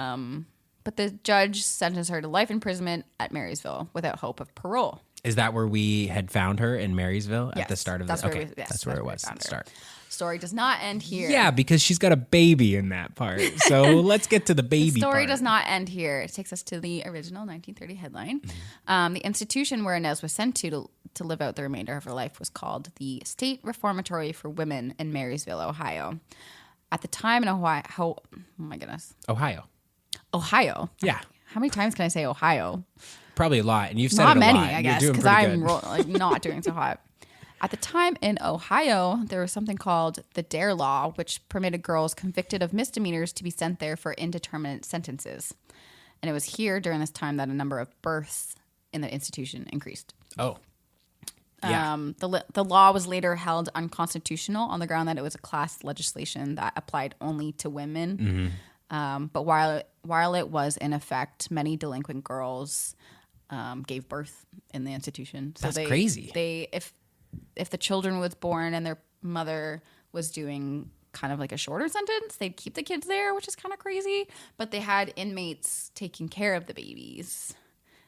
But the judge sentenced her to life imprisonment at Marysville without hope of parole. Is that where we had found her in Marysville at the start of that's the... where Okay, that's where it was at the start. Story does not end here. Yeah, because she's got a baby in that part. So let's get to the baby The story part. does not end here. It takes us to the original 1930 headline. The institution where Inez was sent to live out the remainder of her life was called the State Reformatory for Women in Marysville, Ohio. At the time in Ohio... Oh, my goodness. Ohio. Yeah. How many times can I say Ohio? Probably a lot, and you've said Not it a many, lot. I guess, because I'm not doing so hot. At the time in Ohio, there was something called the Dare Law, which permitted girls convicted of misdemeanors to be sent there for indeterminate sentences. And it was here during this time that a number of births in the institution increased. Oh. The law was later held unconstitutional on the ground that it was a class legislation that applied only to women. But while it was in effect, many delinquent girls gave birth in the institution. So That's crazy. If the children was born and their mother was doing kind of like a shorter sentence, they'd keep the kids there, which is kind of crazy. But they had inmates taking care of the babies.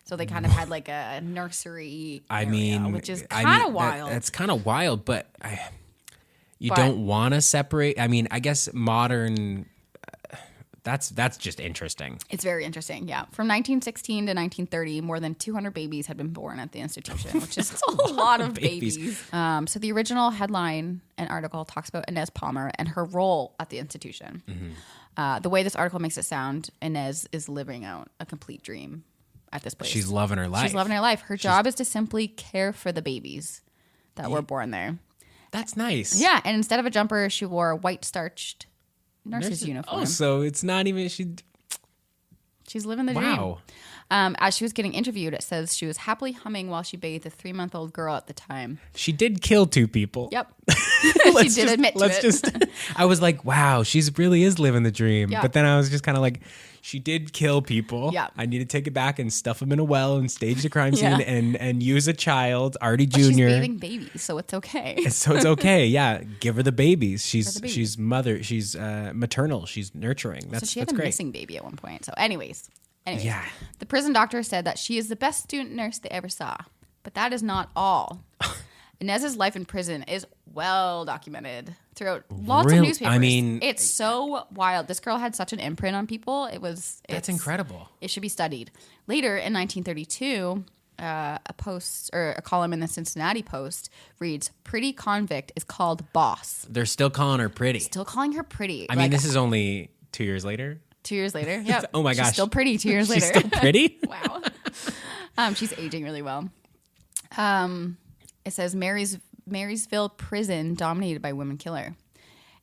So they kind of had like a nursery area, which is kind of wild. That's kind of wild, but you don't want to separate. I mean, I guess modern, that's just interesting. It's very interesting, yeah. From 1916 to 1930, more than 200 babies had been born at the institution, which is a lot of babies. So the original headline and article talks about Inez Palmer and her role at the institution. The way this article makes it sound, Inez is living out a complete dream at this place. She's loving her life. Her job is to simply care for the babies that were born there. That's nice. Yeah, and instead of a jumper, she wore a white starched nurse's uniform. Oh, so it's not even She's living the dream. Wow. As she was getting interviewed, it says she was happily humming while she bathed a 3-month-old girl at the time. She did kill 2 people. Yep. She did admit to it. I was like, wow, she really is living the dream. Yeah. But then I was just kind of like, she did kill people. Yeah. I need to take it back and stuff them in a well and stage the crime scene and use a child, Artie Jr. She's bathing babies, so it's okay. So it's okay. Yeah. Give her the babies. She's mother. She's maternal. She's nurturing. So she had a missing baby at one point. So anyways, yeah. The prison doctor said that she is the best student nurse they ever saw. But that is not all. Inez's life in prison is well documented throughout lots of newspapers. I mean, it's so wild. This girl had such an imprint on people. That's incredible. It should be studied. Later in 1932, a column in the Cincinnati Post reads, "Pretty convict is called boss." They're still calling her pretty. Still calling her pretty. I mean, this is only 2 years later. 2 years later, yeah. Oh my gosh. She's still pretty 2 years later. She's still pretty? Wow. She's aging really well. It says Marysville prison dominated by women killer.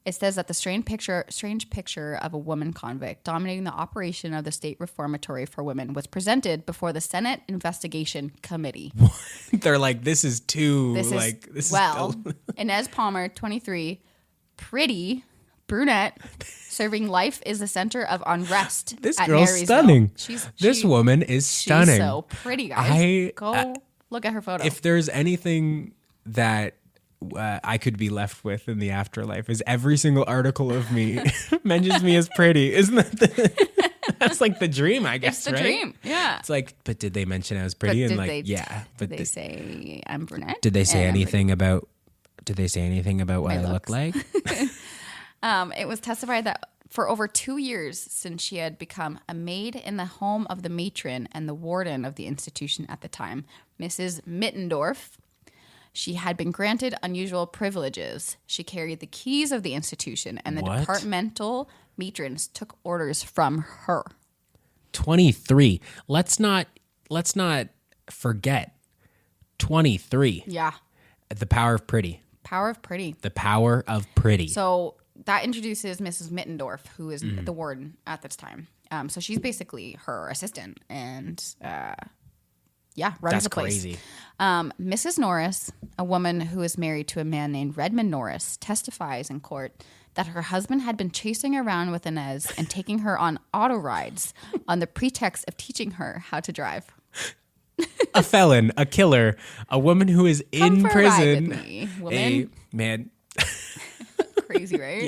It says that the strange picture of a woman convict dominating the operation of the state reformatory for women was presented before the Senate Investigation Committee. They're like, this is too Inez Palmer, 23, pretty, brunette, serving life is the center of unrest. This at girl's Marysville. stunning. This woman is stunning. She's so pretty, guys. Go look at her photo. If there's anything that I could be left with in the afterlife, is every single article of me mentions me as pretty. Isn't that that's like the dream, I guess, it's the dream. Yeah. It's like, but did they mention I was pretty? And like, Did they say I'm brunette? Did they say anything about what I look like? It was testified that for over 2 years since she had become a maid in the home of the matron and the warden of the institution at the time, Mrs. Mittendorf, she had been granted unusual privileges. She carried the keys of the institution, and the departmental matrons took orders from her. 23. Let's not forget 23. Yeah. The power of pretty. Power of pretty. The power of pretty. So that introduces Mrs. Mittendorf, who is the warden at this time. So she's basically her assistant and, runs the place. That's crazy. Mrs. Norris, a woman who is married to a man named Redmond Norris, testifies in court that her husband had been chasing around with Inez and taking her on auto rides on the pretext of teaching her how to drive. A felon, a killer, a woman who is in prison. Woman. Man. Crazy, right?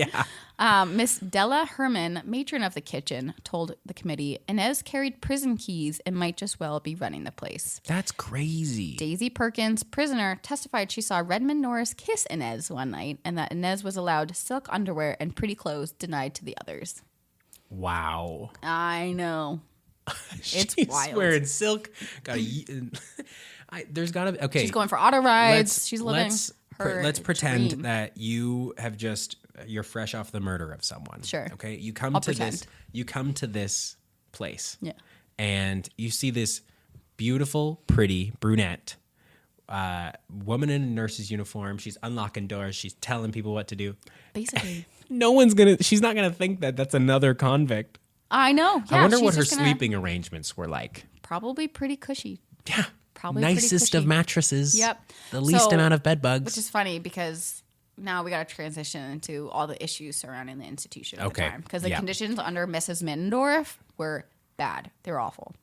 Yeah. Miss Della Herman, matron of the kitchen, told the committee Inez carried prison keys and might just well be running the place. That's crazy. Daisy Perkins, prisoner, testified she saw Redmond Norris kiss Inez one night and that Inez was allowed silk underwear and pretty clothes denied to the others. Wow. I know. It's wild. Wearing silk. There's gotta be. Okay. She's going for auto rides. She's living her Let's pretend dream. that you're fresh off the murder of someone. Sure. Okay. You come to this place. Yeah. And you see this beautiful, pretty brunette woman in a nurse's uniform. She's unlocking doors. She's telling people what to do. Basically. She's not gonna think that that's another convict. I know. Yeah, I wonder what her sleeping arrangements were like. Probably pretty cushy. Yeah. Probably pretty nicest cushy. of mattresses. Yep. The least So, amount of bed bugs. Which is funny because now we got to transition into all the issues surrounding the institution at the time. Because the conditions under Mrs. Mittendorf were bad. They were awful.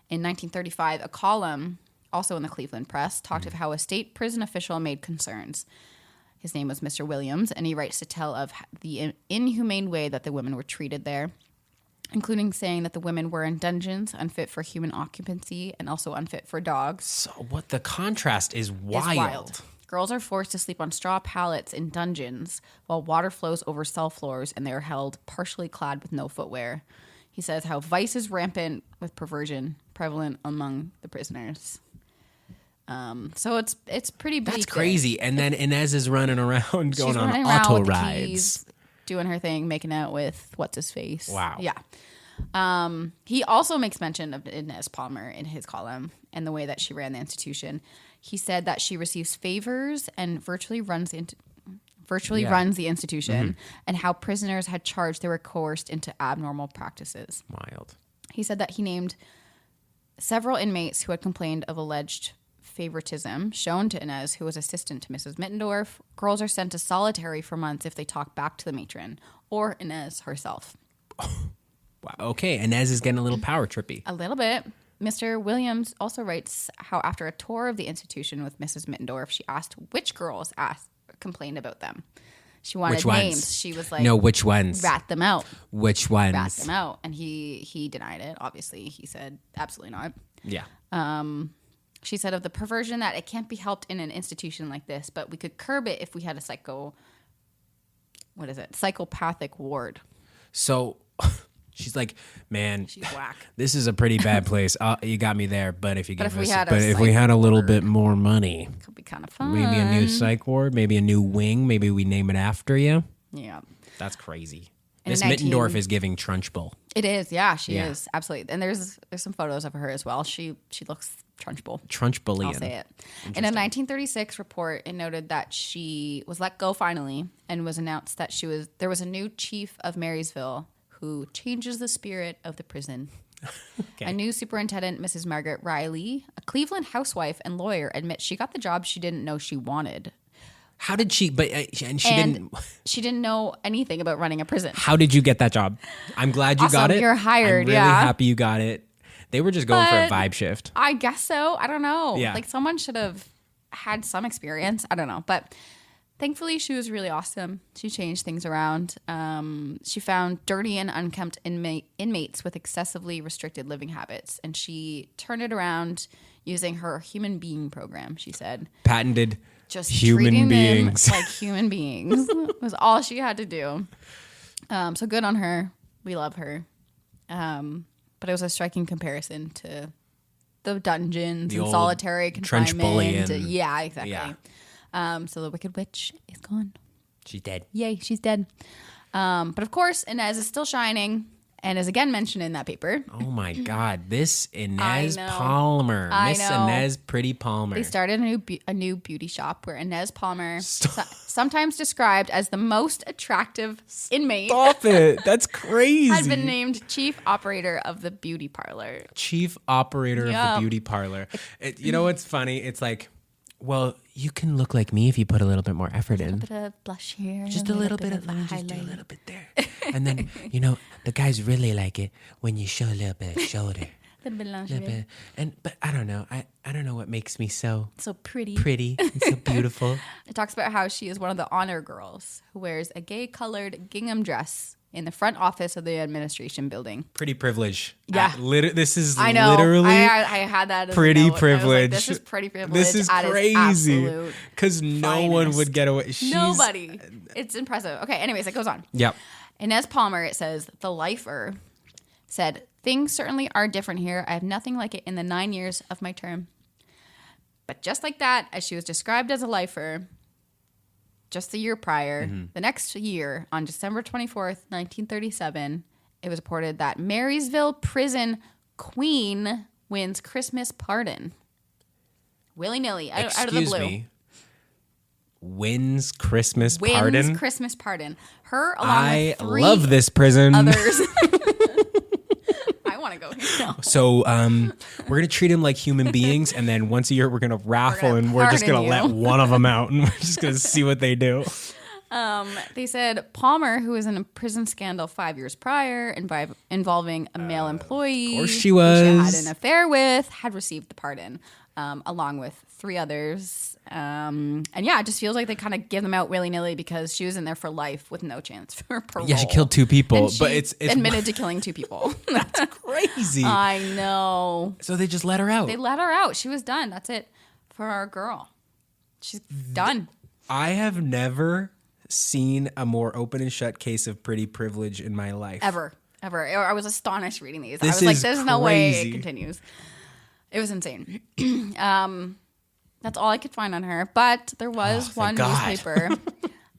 In 1935, a column, also in the Cleveland Press, talked of how a state prison official made concerns. His name was Mr. Williams, and he writes to tell of the inhumane way that the women were treated there, including saying that the women were in dungeons, unfit for human occupancy, and also unfit for dogs. So what the contrast is wild. Girls are forced to sleep on straw pallets in dungeons while water flows over cell floors, and they are held partially clad with no footwear. He says how vice is rampant with perversion prevalent among the prisoners. So it's pretty bleak. That's crazy. And then Inez is running around going on running auto with the rides. keys, doing her thing, making out with what's his face. Wow. Yeah. He also makes mention of Inez Palmer in his column and the way that she ran the institution. He said that she receives favors and virtually runs the institution, and how prisoners had charged they were coerced into abnormal practices. Wild. He said that he named several inmates who had complained of alleged favoritism shown to Inez, who was assistant to Mrs. Mittendorf. Girls are sent to solitary for months if they talk back to the matron or Inez herself. Wow. Okay, Inez is getting a little power trippy. A little bit. Mr. Williams also writes how after a tour of the institution with Mrs. Mittendorf, she asked which girls complained about them. She wanted Which ones? names. She was like, No, which ones? rat them out. Which ones? Rat them out. And he denied it, obviously. He said, absolutely not. Yeah. She said of the perversion that it can't be helped in an institution like this, but we could curb it if we had a psychopathic ward. So she's like, man, She's whack. this is a pretty bad place. You got me there, but if if we had a little bit more money, Could be kind of fun. maybe a new psych ward, maybe a new wing, maybe we name it after you. Yeah. That's crazy. In Miss 19 Mittendorf is giving Trunchbull. It is, yeah, she Yeah. is. Absolutely. And there's some photos of her as well. She looks Trunchbull. Trunchbullian. I'll say it. In a 1936 report, it noted that she was let go finally and was announced that there was a new chief of Marysville who changes the spirit of the prison. Okay. A new superintendent, Mrs. Margaret Riley, a Cleveland housewife and lawyer, admits she got the job she didn't know she wanted. How did she? But She didn't know anything about running a prison. How did you get that job? I'm glad you got Awesome, it. you're hired, I'm really yeah. happy you got it. They were just going for a But- vibe shift. I guess so. I don't know. Yeah. Like someone should have had some experience. I don't know. But thankfully she was really awesome. She changed things around. She found dirty and unkempt inmates with excessively restricted living habits. And she turned it around using her human being program, she said. Patented Just human treating beings. them like human beings was all she had to do. So good on her. We love her. But it was a striking comparison to the dungeons The and old solitary trench confinement. bullying. Yeah, exactly. Yeah. So the Wicked Witch is gone. She's dead. Yay, she's dead. But of course, Inez is still shining and is again mentioned in that paper. Oh my God. This Inez know. Palmer. I Miss know. Inez Pretty Palmer. They started a new beauty shop where Inez Palmer, sometimes described as the most attractive inmate, Stop it. That's crazy. had been named chief operator of the beauty parlor. Chief operator of Yeah. the beauty parlor. You know what's funny? It's like, well, you can look like me if you put a little bit more effort in. Bit of blush here, Just a little bit of, let me just do a little bit there. And then, the guys really like it when you show a little bit of shoulder. little bit of Little lingerie. bit. But I don't know. I don't know what makes me so So pretty. and so beautiful. It talks about how she is one of the honor girls who wears a gay-colored gingham dress in the front office of the administration building. Pretty privilege. Yeah. This is I know. literally I had that as a pretty note. I was like, privilege. this is pretty privilege. This is at its crazy. absolute Because no one finest. would get away. Nobody. It's impressive. Okay, anyways, it goes on. Yep. Inez Palmer, it says, the lifer, said, things certainly are different here. I have nothing like it in the 9 years of my term. But just like that, as she was described as a lifer, just the year prior, the next year, on December 24th, 1937, it was reported that Marysville prison queen wins Christmas pardon. Willy-nilly, out of the blue. Excuse me. Wins Christmas Wins pardon. Christmas pardon. Her along I with three love this prison. others. I want want to go here. No. So we're gonna treat them like human beings, and then once a year we're gonna raffle, and we're just gonna let one of them out, and we're just gonna see what they do. They said Palmer, who was in a prison scandal 5 years prior involving a male employee, Of course she who was. she had an affair with, had received the pardon, along with 3 others. And yeah, it just feels like they kind of give them out willy-nilly because she was in there for life with no chance for parole. Yeah, she killed 2 people, And but she it's admitted to killing 2 people. that's crazy. I know. So they just let her out. They let her out. She was done. That's it for our girl. She's done. I have never seen a more open and shut case of pretty privilege in my life. Ever. I was astonished reading these. I This was like, is there's no way crazy. it continues. It was insane. That's all I could find on her. But there was one God. newspaper. In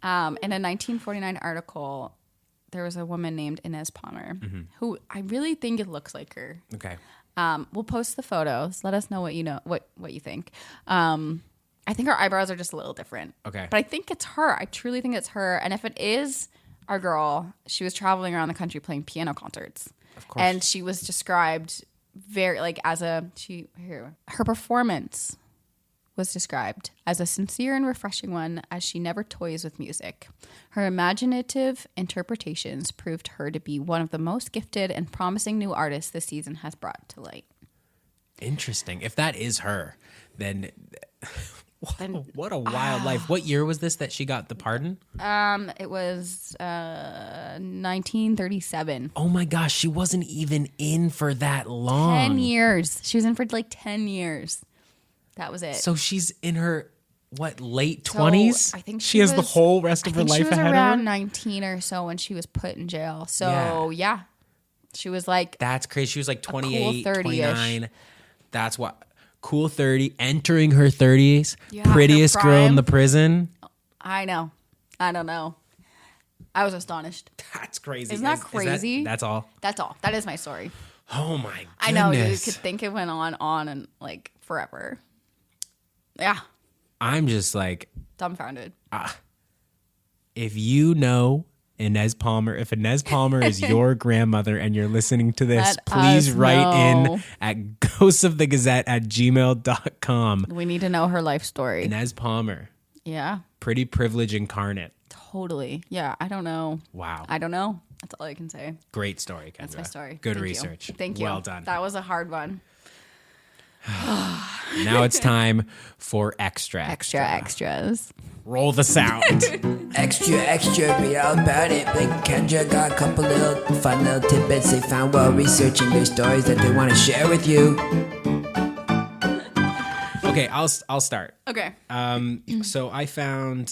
a 1949 article, there was a woman named Inez Palmer, who I really think it looks like her. Okay. We'll post the photos. Let us know what you know, what you think. I think her eyebrows are just a little different. Okay. But I think it's her. I truly think it's her. And if it is our girl, she was traveling around the country playing piano concerts. Of course. And she was described very like her performance was described as a sincere and refreshing one, as she never toys with music. Her imaginative interpretations proved her to be one of the most gifted and promising new artists the season has brought to light. Interesting. If that is her, then what a wild life. What year was this that she got the pardon? It was 1937. Oh my gosh, she wasn't even in for that long. 10 years. She was in for like 10 years. That was it. So she's in her late 20s? I think she has the whole rest of her life she was ahead around of her. 19 or so when she was put in jail. So yeah. She was like That's crazy. She was like 28, cool 30-ish. 29. That's what cool 30, entering her 30s, Yeah, prettiest her girl in prime. the prison. I know. I don't know. I was astonished. That's crazy. Isn't that crazy? That's all. That's all. That is my story. Oh my goodness. I know you could think it went on and like forever. Yeah. I'm just like, Dumbfounded. if you know Inez Palmer, if Inez Palmer is your grandmother and you're listening to this, Let please us write know. in at ghostsofthegazette@gmail.com. We need to know her life story. Inez Palmer, Yeah. pretty privilege incarnate. Totally. Yeah. I don't know. Wow. I don't know. That's all I can say. Great story, Kendra. That's my story. Good Thank you. research. Thank you. Well done. That was a hard one. Now it's time for Extras. Roll the sound. Extra, read all about it. Blake and Kendra got a couple little fun little tidbits they found while researching their stories that they want to share with you. Okay, I'll start. Okay. So I found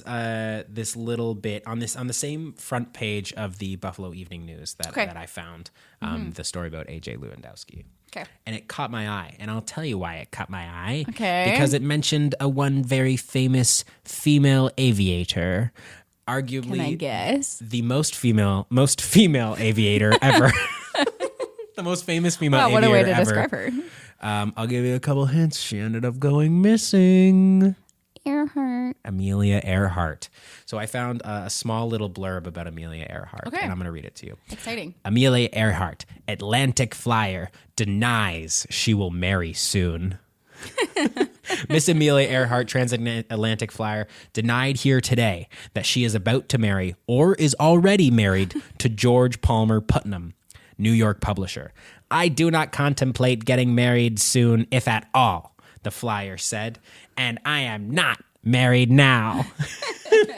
this little bit on the same front page of the Buffalo Evening News that I found the story about AJ Lewandowski. Okay. And it caught my eye, and I'll tell you why it caught my eye. Okay. Because it mentioned one very famous female aviator, arguably Can I guess? the most female aviator ever. The most famous female Wow, aviator what a way to ever. describe her. I'll give you a couple hints. She ended up going missing. Earhart. Amelia Earhart. So I found a small little blurb about Amelia Earhart, Okay. and I'm going to read it to you. Exciting. Amelia Earhart, Atlantic flyer, denies she will marry soon. Miss Amelia Earhart, transatlantic flyer, denied here today that she is about to marry or is already married to George Palmer Putnam, New York publisher. I do not contemplate getting married soon, if at all, the flyer said, and I am not married now.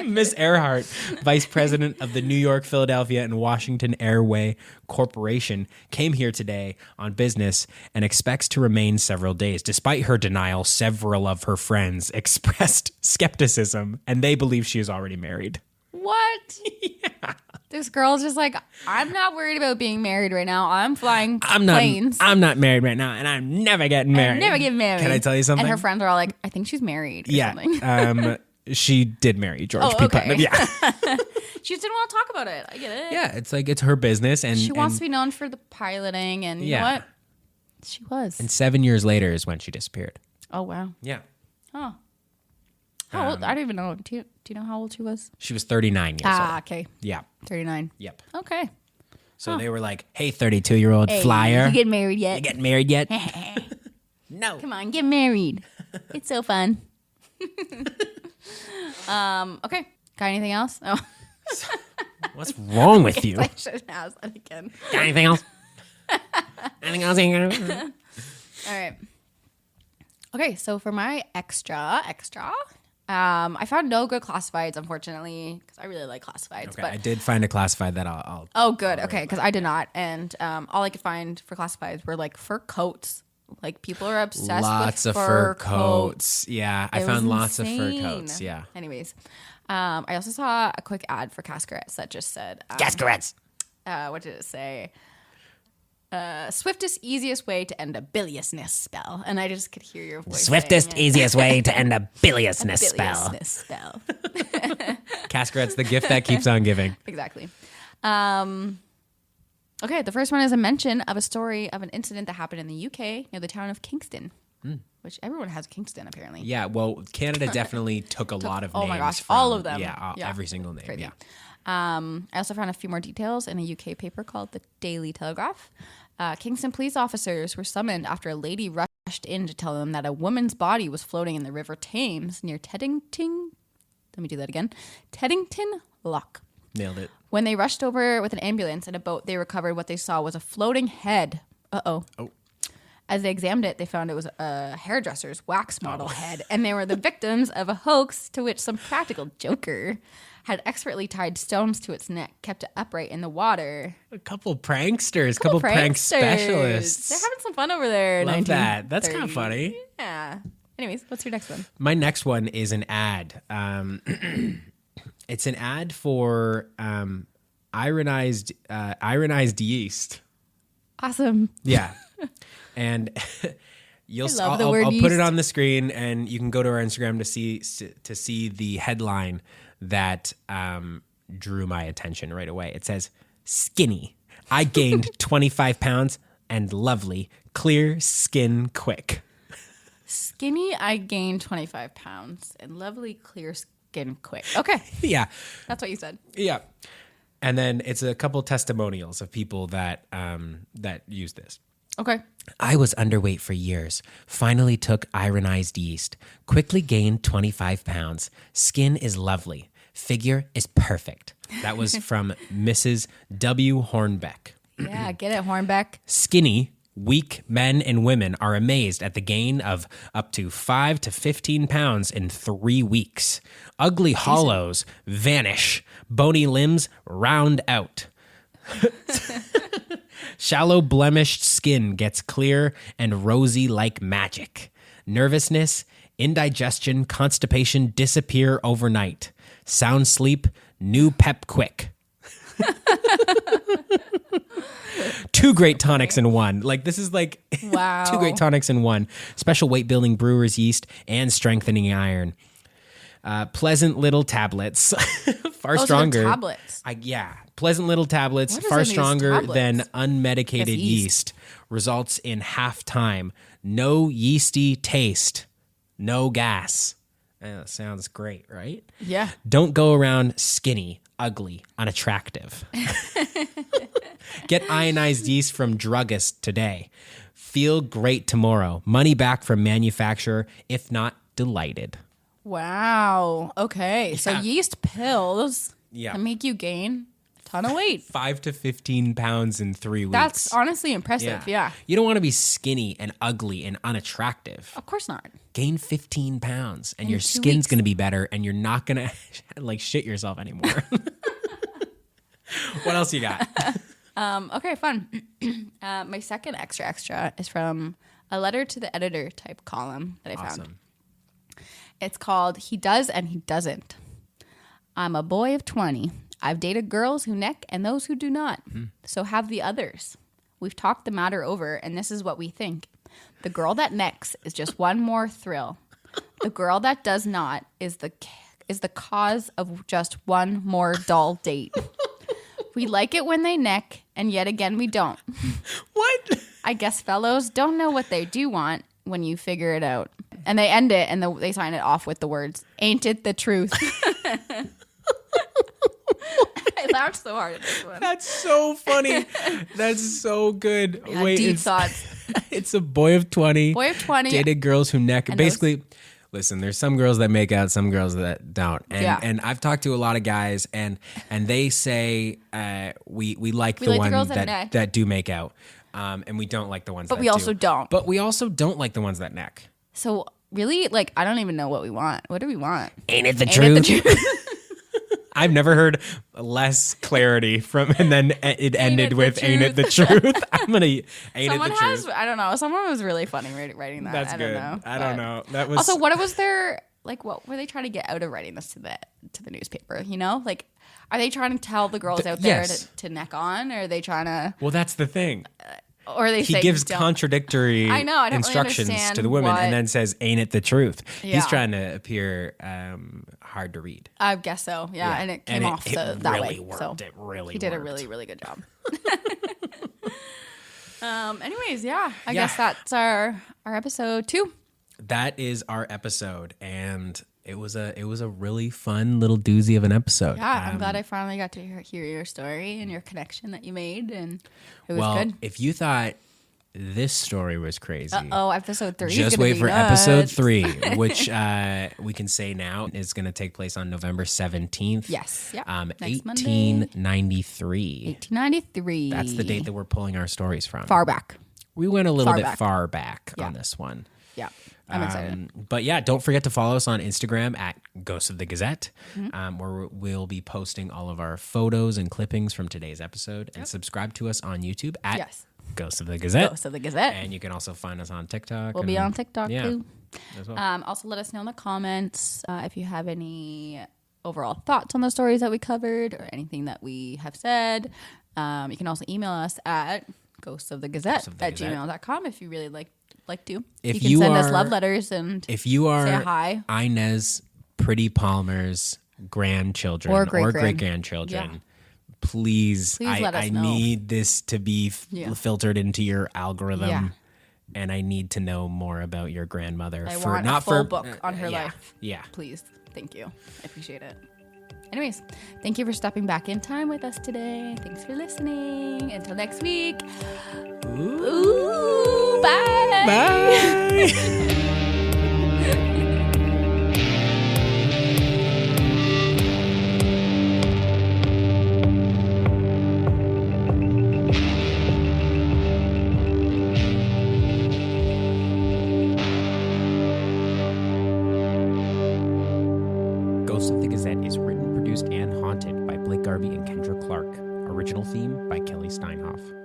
Miss Earhart, vice president of the New York, Philadelphia, and Washington Airway Corporation, came here today on business and expects to remain several days. Despite her denial, several of her friends expressed skepticism, and they believe she is already married. What? Yeah. This girl's just like, I'm not worried about being married right now. I'm flying planes. I'm not married right now, and I'm never getting married. I'm never getting married. Can I tell you something? And her friends are all like, I think she's married or something. She did marry George P. okay. Putnam. Yeah. She just didn't want to talk about it. I get it. Yeah, it's like it's her business, and She wants to be known for the piloting, and you know what? She was. And 7 years later is when she disappeared. Oh, wow. Yeah. Oh. How old? I don't even know. Do you know how old she was? She was 39 years old. Okay. Yeah. 39. Yep. Okay. So they were like, hey, 32-year-old flyer. You get married yet? You getting married yet? No. Come on, get married. It's so fun. Okay. Got anything else? Oh. What's wrong with you? I should ask that again. Got anything else? Anything else? All right. Okay, so for my extra, I found no good classifieds, unfortunately, because I really like classifieds. Okay, but I did find a classified that I'll oh, good. Okay, because I did not. And all I could find for classifieds were like fur coats. Like people are obsessed lots with of fur coats. Yeah, I found lots of fur insane. coats. Yeah. Anyways, I also saw a quick ad for Cascarettes that just said... Cascarettes. What did it say? Swiftest, easiest way to end a biliousness spell. And I just could hear your voice. Swiftest, easiest way to end a biliousness spell. Biliousness spell. Cascarettes, the gift that keeps on giving. Exactly. Okay, the first one is a mention of a story of an incident that happened in the UK near the town of Kingston, which everyone has Kingston, apparently. Yeah, well, Canada definitely took a lot of names. Oh my gosh, from, all of them. Yeah, every single name. Crazy. Yeah. I also found a few more details in a UK paper called the Daily Telegraph. Kingston police officers were summoned after a lady rushed in to tell them that a woman's body was floating in the River Thames near Teddington. Let me do that again. Teddington Lock. Nailed it. When they rushed over with an ambulance and a boat, they recovered what they saw was a floating head. Uh-oh. Oh. As they examined it, they found it was a hairdresser's wax model head, and they were the victims of a hoax to which some practical joker had expertly tied stones to its neck, kept it upright in the water. A couple pranksters, couple prank specialists. They're having some fun over there. Love that. That's kind of funny. Yeah. Anyways, what's your next one? My next one is an ad. It's an ad for ironized yeast. Awesome. Yeah. And love the word I'll put yeast. it on the screen, and you can go to our Instagram to see the headline that drew my attention right away. It says, "Skinny. I gained 25 pounds and lovely, clear skin quick." Skinny, I gained 25 pounds and lovely, clear skin quick. Okay. Yeah. That's what you said. Yeah. And then it's a couple testimonials of people that that use this. Okay. I was underweight for years. Finally took ironized yeast. Quickly gained 25 pounds. Skin is lovely. Figure is perfect. That was from Mrs. W. Hornbeck. Yeah, get it, Hornbeck. Skinny, weak men and women are amazed at the gain of up to 5 to 15 pounds in 3 weeks. Ugly hollows vanish. Bony limbs round out. Shallow blemished skin gets clear and rosy like magic. Nervousness, indigestion, constipation disappear overnight. Sound sleep, new pep quick. 2 great tonics in one. Like, this is like Wow. 2 great tonics in one. Special weight building brewer's yeast and strengthening iron. Pleasant little tablets. Far Those stronger. are tablets. Pleasant little tablets, What is far in these stronger tablets? than unmedicated It's yeast. Results in half time. No yeasty taste. No gas. That sounds great, right? Yeah. Don't go around skinny, ugly, unattractive. Get ionized yeast from druggist today. Feel great tomorrow. Money back from manufacturer, if not delighted. Wow. Okay. So Yeah. yeast pills Yeah. can make you gain a ton of weight. 5 to 15 pounds in 3 weeks. That's honestly impressive. Yeah. You don't want to be skinny and ugly and unattractive. Of course not. Gain 15 pounds and In your 2 skin's weeks. going to be better and you're not going to like shit yourself anymore. What else you got? Okay, fun. My second extra is from a letter to the editor type column that I found. Awesome. It's called He Does and He Doesn't. I'm a boy of 20. I've dated girls who neck and those who do not. So have the others. We've talked the matter over, and this is what we think. The girl that necks is just one more thrill. The girl that does not is the cause of just one more dull date. We like it when they neck, and yet again we don't. What? I guess fellows don't know what they do want when you figure it out. And they end it, and they sign it off with the words, "Ain't it the truth?" I laughed so hard at this one. That's so funny. That's so good. Yeah, Wait, deep it's, thoughts. it's a boy of 20. Boy of 20. Dated girls who neck. And Basically, listen, there's some girls that make out, some girls that don't. And I've talked to a lot of guys, and they say we like the ones that do make out. And we don't like the ones that do. But we also don't. But we also don't like the ones that neck. So really, like, I don't even know what we want. What do we want? Ain't it the truth? I've never heard less clarity from, and then it ended with "Ain't it the truth?" I'm gonna ain't Someone it the truth. I don't know. Someone was really funny writing that. That's I good. don't know. I don't know. That was also, what was their like? What were they trying to get out of writing this to the newspaper? You know, like, are they trying to tell the girls out there to neck on, or are they trying to? Well, that's the thing. Or they he gives contradictory I don't instructions really to the women, and then says, "Ain't it the truth?" Yeah. He's trying to appear hard to read. I guess so. Yeah, and it came off that really way. Worked. So it really he did worked. a really, really good job. Anyways, I guess that's our episode 2. That is our episode, and it was a really fun little doozy of an episode. Yeah, I'm glad I finally got to hear your story and your connection that you made, and it was good. If you thought this story was crazy, episode 3. Just wait for episode 3, which we can say now is going to take place on November 17th. Yes, yeah, next 1893. 1893. That's the date that we're pulling our stories from. Far back. We went a little bit far back on this one. Yeah. I'm excited. But yeah, don't forget to follow us on Instagram at Ghosts of the Gazette, where we'll be posting all of our photos and clippings from today's episode. And subscribe to us on YouTube at Ghosts of the Gazette. Ghosts of the Gazette. And you can also find us on TikTok. We'll be on TikTok too. As well. Also, let us know in the comments if you have any overall thoughts on the stories that we covered or anything that we have said. You can also email us at ghostsofthegazette@gmail.com if you really like to. If you can send us love letters and if you are say hi. Inez Pretty Palmer's grandchildren or great grandchildren, please let us know. I need this to be filtered into your algorithm, and I need to know more about your grandmother. I want a full book on her life. Yeah, please. Thank you. I appreciate it. Anyways, thank you for stopping back in time with us today. Thanks for listening. Until next week. Ooh, bye. Bye. Ghosts of the Gazette is written, produced, and haunted by Garbe and Kendra Clark. Original theme by Kelly Steinhoff.